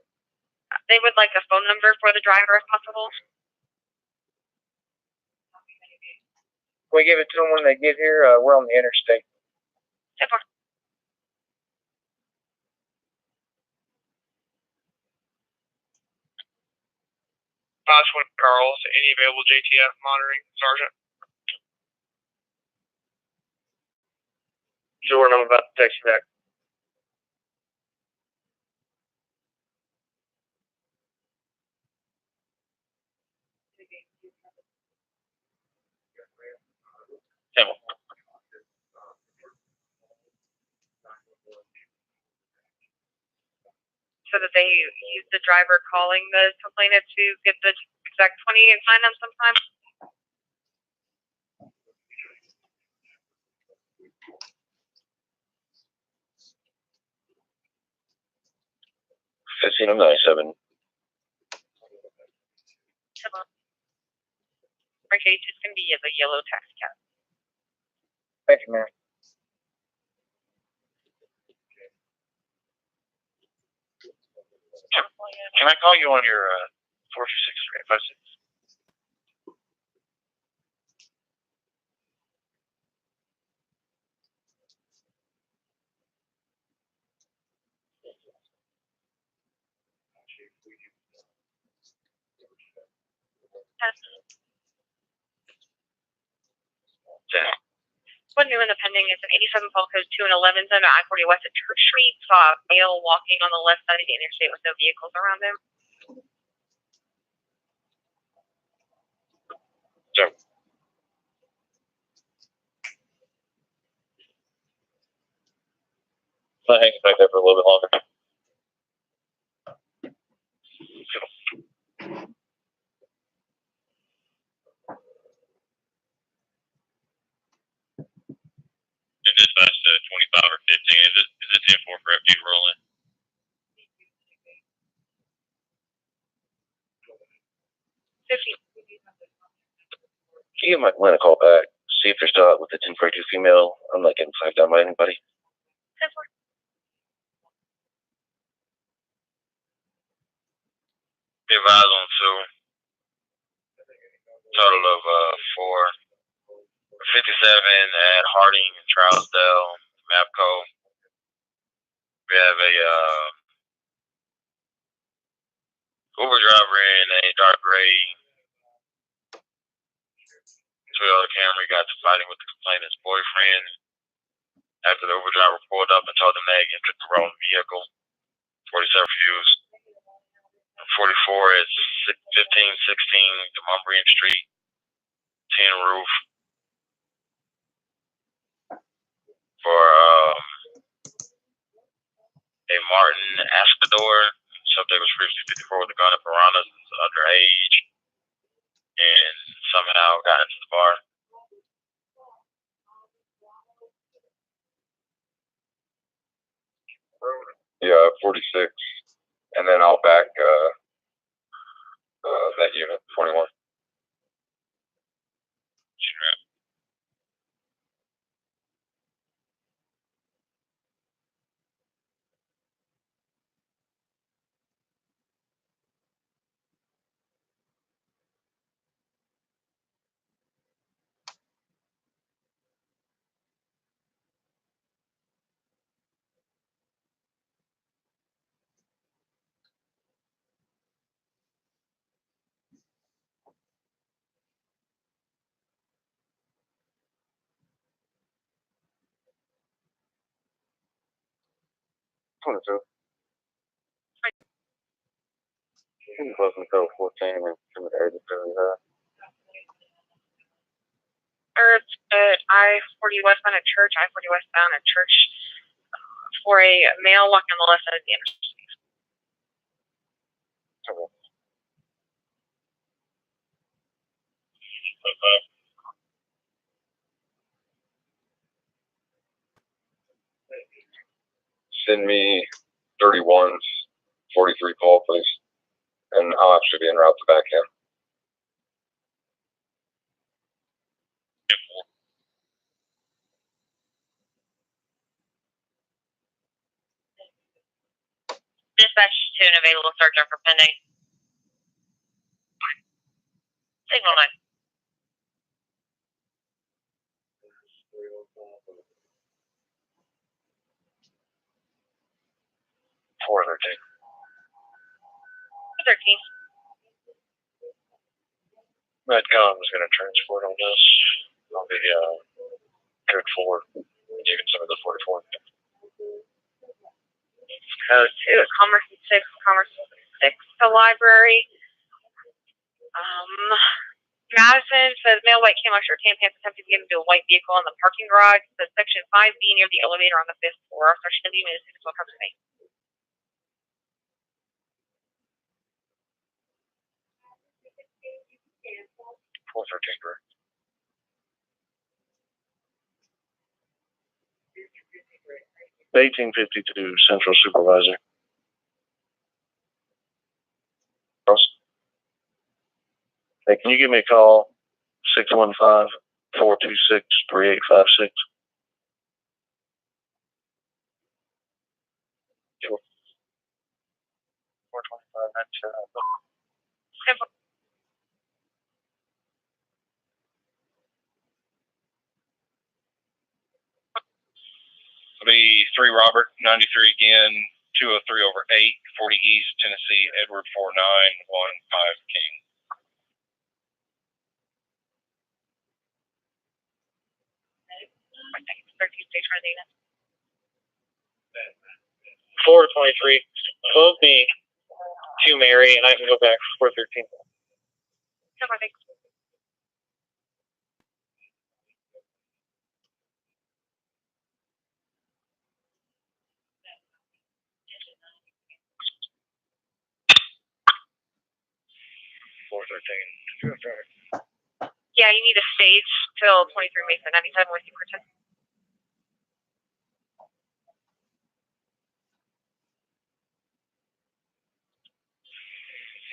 They would like a phone number for the driver if possible. We give it to them when they get here. We're on the interstate. 10-4. Oswin Carls, any available JTF monitoring, Sergeant? Jordan, I'm about to text you back. So that they use the driver calling the complainant to get the exact 20 and find them sometime? 15 of 97. Hermitage is going to be the yellow taxi cab. Thank you, ma'am. Can I call you on your 426-356? One new in the pending is an 87 Fall Code 2 and 11 zone at I-40 West at Church Street. Saw a male walking on the left side of the interstate with no vehicles around him. Sure. So hang back there for a little bit longer. And dispatch to 25 or 15. Is it 10-4 for FD rolling? You might want to call back, see if they're still out with the 1042 female. I'm not getting flagged down by anybody. Be advised on 2. Total of 4. 57 at Harding and Trousdale, Mapco. We have a Uber driver in a dark gray Toyota Camry got to fighting with the complainant's boyfriend after the Uber driver pulled up and told them they entered the wrong vehicle. 47 refused. 44 is 1516 Demumbrian Street, 10 roof. For a Martin Ascador. Subject was previously 54 with a gun at Piranhas, underage, and somehow got into the bar. Yeah, 46. And then I'll back that unit, 21. Sure. Close until 14 and some of the urgent really high. It's at I-40 westbound at Church, I-40 westbound at Church for a male walking on the left side of the interstate. Okay. Send me 31's 43 call, please. And I'll actually be en route to back in. Dispatch to an available sergeant for pending. Signal 9. Four 13. 13. Medcom is going to transport on this. On the code 4. Even some of the 44. Code 2 at Commerce 6, Commerce 6, the library. Madison says male white camo shirt, tan pants attempted to get into a white vehicle in the parking garage. Says section 5B near the elevator on the 5th floor. Section D minutes 6 will come to me. Four 13, correct. $18.52 Central Supervisor. Hey, can you give me a call? 615-426-3856. Sure. 425. It'll be 3 Robert, 93 again, 203 over 8, 40 East, Tennessee, Edward 4915 King. Florida 23. Close me to Mary, and I can go back 413. Yeah, you need a stage till 23 Mesa 97 with you, Precinct.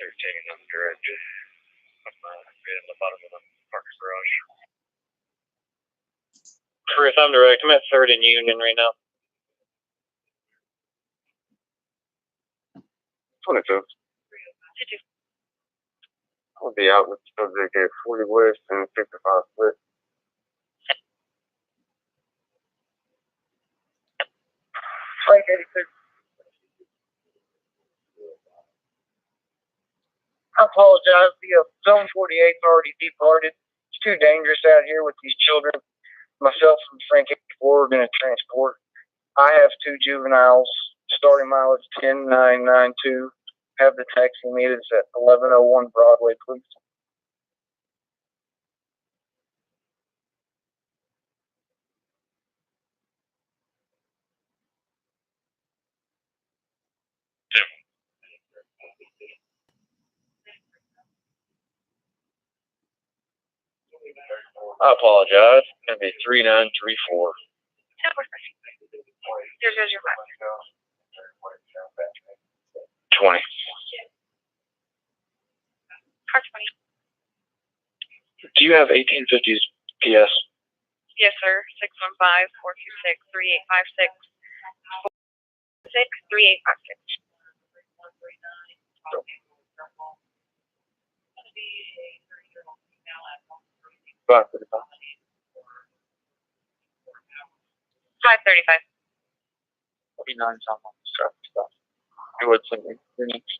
They're taking them direct. I'm in the bottom of the parking garage. Chris, I'm direct. I'm at 3rd and Union right now. 22. I'll be out with subject at 40 West and 55 Split. Frank 86. I apologize. The Zone 48's already departed. It's too dangerous out here with these children. Myself and Frank 84 are going to transport. I have 2 juveniles. Starting mileage 10992. Have the taxi meet us at 1101 Broadway, please. I apologize. It's going to be 3934. 20. Do you have 1850s PS? Yes, sir. 615-426-3856. 3856. 535. 535. 49 on traffic stop. You would send me your next.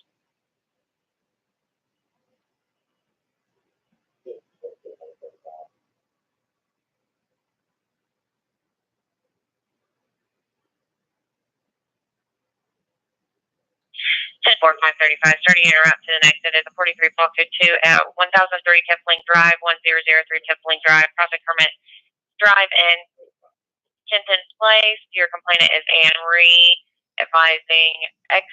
Four 535. Starting en route to the next it is a 43 block 2 at 1003 Tiffling Drive, 1003 Tiffling Drive, Project Hermit Drive in Kenton Place. Your complainant is Anne Ree, advising ex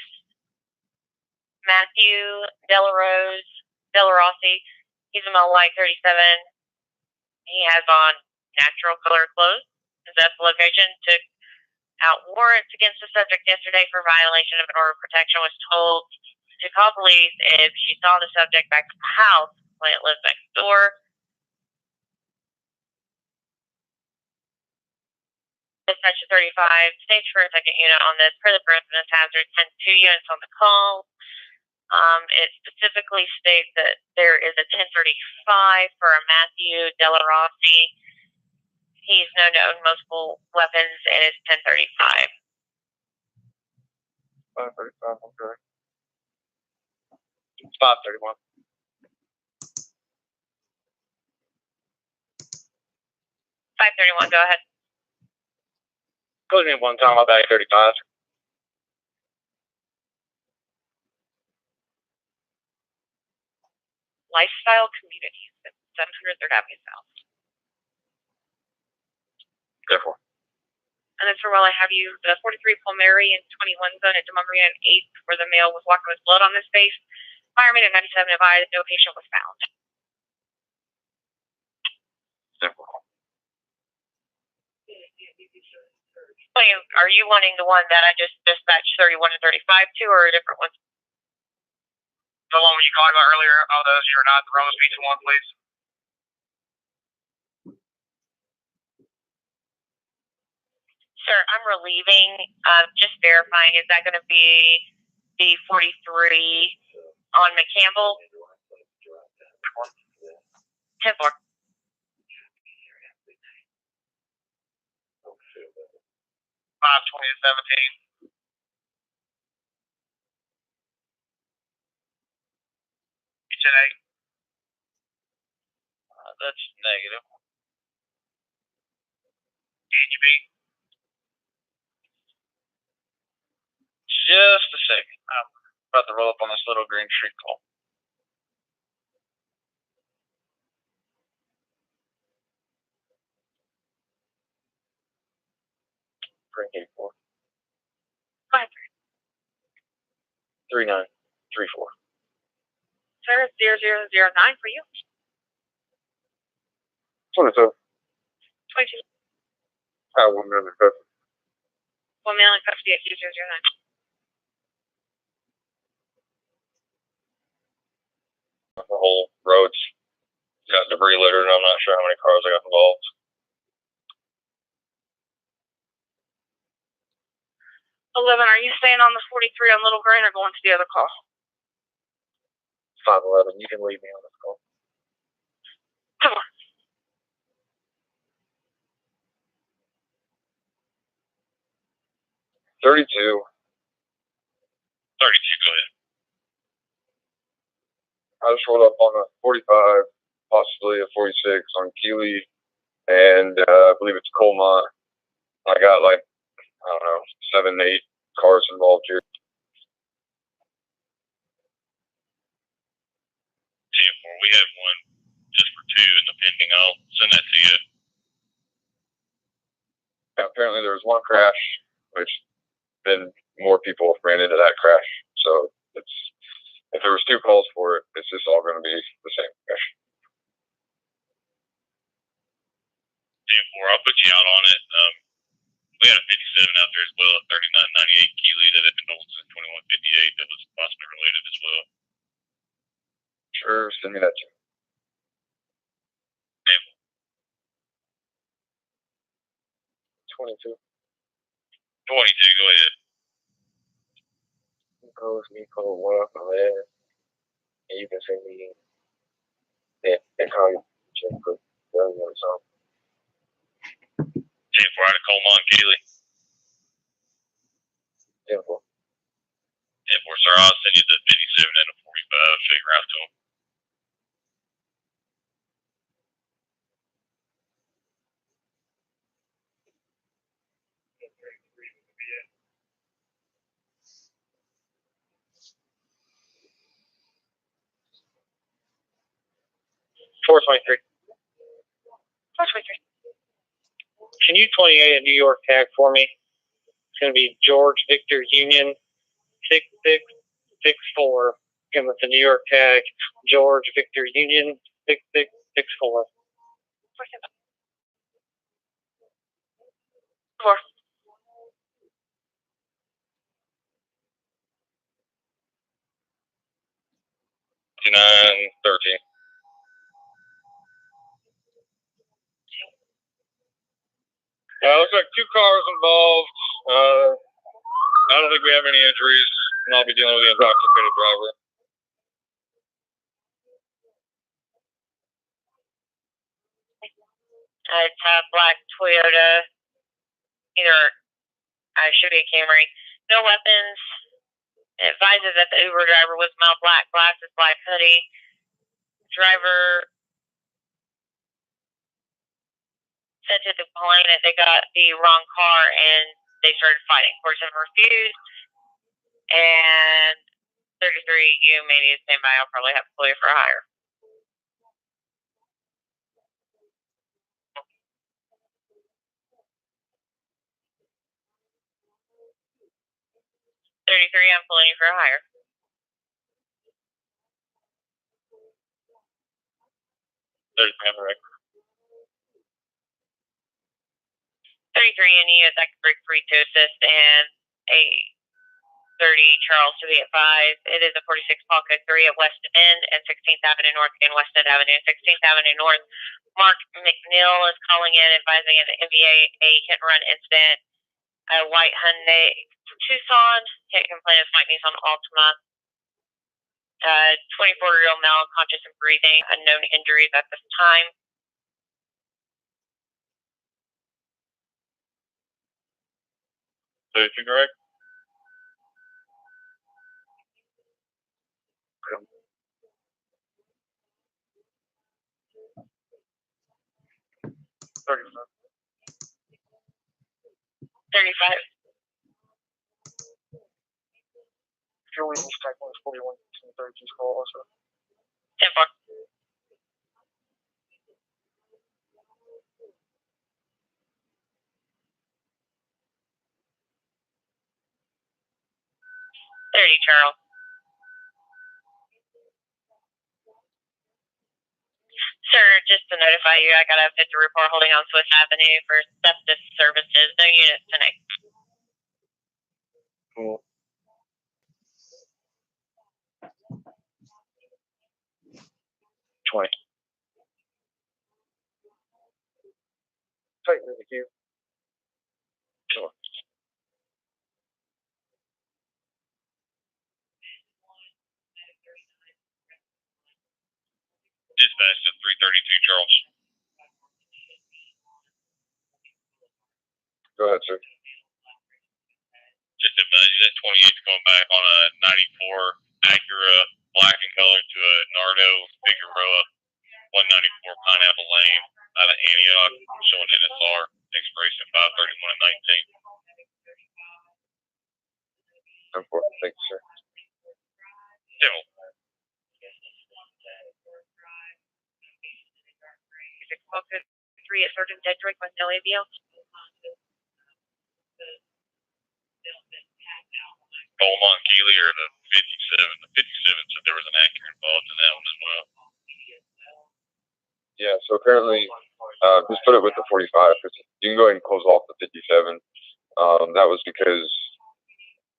Matthew Delarossi. He's a male light 37. He has on natural color clothes. That's the location. Took out warrants against the subject yesterday for violation of an order of protection. Was told to call police if she saw the subject back to the house when it lives next door. Dispatch 35, stage for a second unit on this. Per the residence hazard, 10-2 units on the call. It specifically states that there is a 1035 for a Matthew Delarossi. He's known to own multiple weapons and is 1035. 535, okay. 531. 531, go ahead. Goes in one time, I'll back 35. Lifestyle Communities at 700 3rd Avenue South. Therefore. And then for while I have you, the 43 Palmieri and 21 zone at Demontmarine and 8th, where the male was walking with blood on his face. Fireman at 97 advised no patient was found. Therefore. Are you wanting the one that I just dispatched 31 and 35 to, or a different one? The one you called about earlier, all those you're not, the Ramos Pizza one, please. Sir, I'm relieving. Just verifying, is that going to be the 43 on McCampbell? 10-4. 520 to 17. You said 8. That's negative. HB. Just a second. I'm about to roll up on this little green street call. Frank 84. 3934. Sir, 0009 for you. 22. 22. 1 minute 50. 1 million custody at 0009. The whole road's got debris littered, and I'm not sure how many cars I got involved. 11, are you staying on the 43 on Little Green or going to the other call? 511, you can leave me on this call. Come on. 32. 32, go ahead. I just rolled up on a 45, possibly a 46 on Keeley, and I believe it's Colmont. I got like, I don't know, 7, 8 cars involved here. 10-4. We have one just for 2 in the pending. I'll send that to you. Yeah, apparently there was one crash, which then more people ran into that crash. So it's, if there was 2 calls for it, it's just all going to be the same crash. 10-4. I'll put you out on it. We had a 57 out there as well at 3998 Keeley that had been told since 2158 that was possibly related as well. Sure, send me that too. 22. 22, go ahead. Calls me for one off my last. And you can send me that call you check for the other one or something. 10-4 out of Colmont Keeley. 10-4. 10-4, sir. I'll send you the 57 and a 45. Show you right to them. Four 23. 423. Can you 28 a New York tag for me? It's going to be George Victor Union 6664. Again with the New York tag, George Victor Union 6664. 4. 5913. Looks like 2 cars involved. I don't think we have any injuries, and I'll be dealing with the intoxicated driver. It's a black Toyota. Should be a Camry. No weapons. It advises that the Uber driver was male, black glasses, black hoodie. Driver said to the complainant they got the wrong car and they started fighting. 47 refused. And 33, you may need to stand by. I'll probably have to pull you for hire. 33, I'm pulling you for hire. 33, and you use active brake free to assist, and a Charles to be at 5. It is a 46 Paul Code 3 at West End and 16th Avenue North and West End Avenue. 16th Avenue North, Mark McNeil is calling in advising an NBA a hit and run incident. A white Hyundai Tucson, hit complaint of Mike Nissan Altima. 24-year-old male, conscious and breathing, unknown injuries at this time. So, you correct? $35. 35. Fuel Eagles Tech 1 is 41, 32's call also. 10-4. Charles. Sir, just to notify you, I got a 50 report holding on Swiss Avenue for sepsis services. No units tonight. Cool. $20. Tight in the queue. Sure. Dispatch to 332 Charles. Go ahead, sir. Just advise you that 28's going back on a 94 Acura black in color to a Nardo Figueroa 194 Pineapple Lane out of Antioch, showing NSR, expiration 5/31 10-4. 19. Thank you, sir. Still. 3 at Surgeon Dedrick with no ABL. Beaumont Keeley or the 57. The 57 said there was an Acura involved in that one as well. Yeah, so apparently, just put it with the 45, because you can go ahead and close off the 57. That was because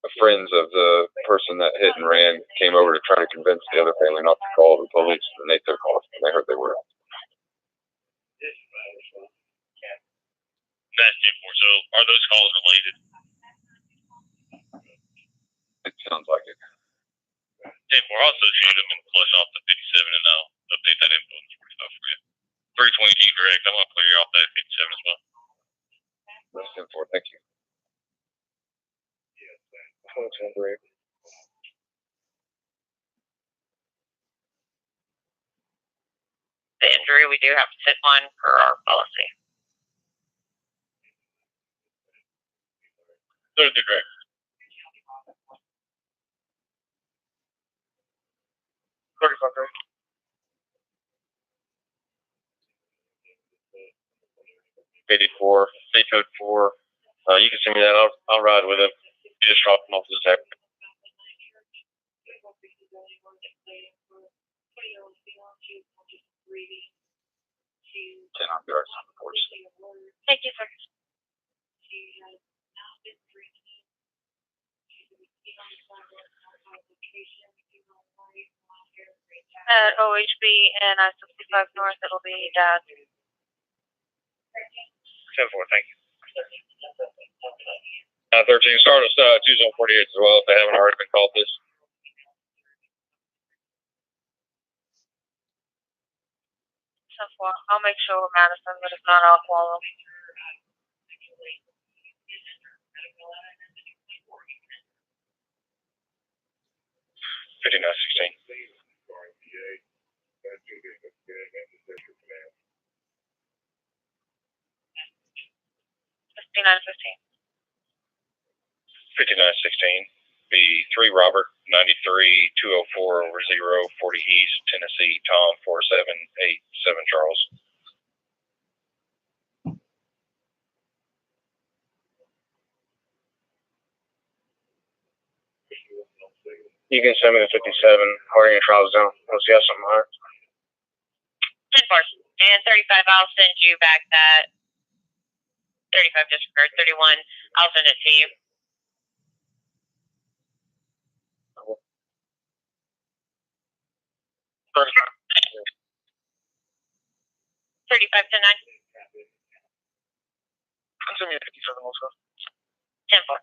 the friends of the person that hit and ran came over to try to convince the other family not to call the police, and they took off, and they heard they were. That's 10-4. So are those calls related? It sounds like it. 10-4. I'll associate them and flush off the 57, and I'll update that info in the 45 for you. 320 G direct. I'm going to clear you off that 57 as well. That's 10-4. Thank you. 2010 The injury, we do have to sit one per our policy. 30 direct. $35. 84, state code 4. You can send me that. I'll ride with him. You just drop him off the second. Cannot be our reports. Thank you, sir. At OHB and I-65 North, it'll be Dad. 10-4, thank you. 13, start us 2 zone 48 as well if they haven't already been called this. I'll make sure we're Madison, but if not, I'll follow. 5916. 5915. 5916. B3 Robert 93 204 over 0 40 East Tennessee Tom 4787 Charles. You can send me the 57 or your trial zone. Once you have something higher. 10-4. And 35, I'll send you back that 35 disregard 31. I'll send it to you. 3510-9. Send me a 57 also. 10-4.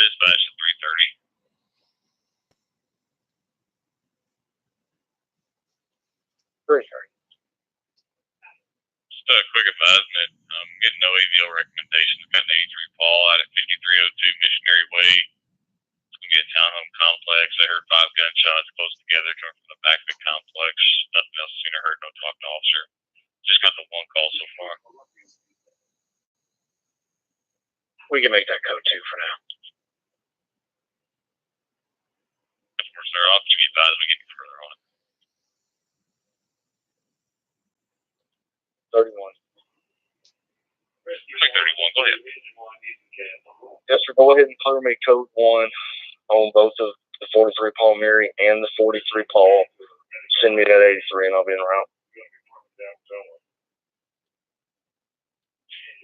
Dispatch at 330. Just a quick advisement. I'm getting no AVL recommendations. Got an 83 Paul out at 5302 Missionary Way. I'm getting townhome complex. I heard 5 gunshots close together coming from the back of the complex. Nothing else seen or heard. No talk to officer. Just got the one call so far. We can make that code 2 for now. Of course, sir. I'll keep you advised as we get further on. 31. 31. Go ahead. Yes, sir. Go ahead and clear me code 1 on both of the 43 Paul Mary and the 43 Paul. Send me that 83 and I'll be en route.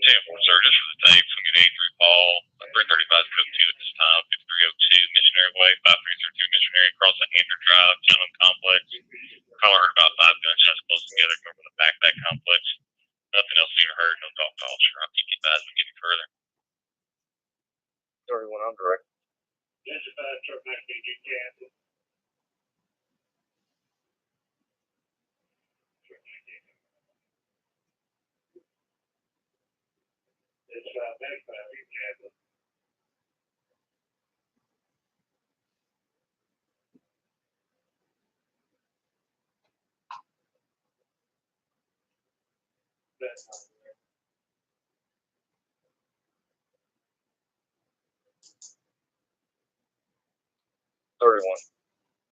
10-4, sir. Just for the tape, I'm getting 83 Paul. 335 code 2 at this time. 5302 Missionary Way. 5302 Missionary across the Andrew Drive townhome complex. Caller heard about 5 gunshots close together coming from the back of that complex. Nothing else seen or heard. No talk to officer. I'll keep you advised as we get further. 31 on direct.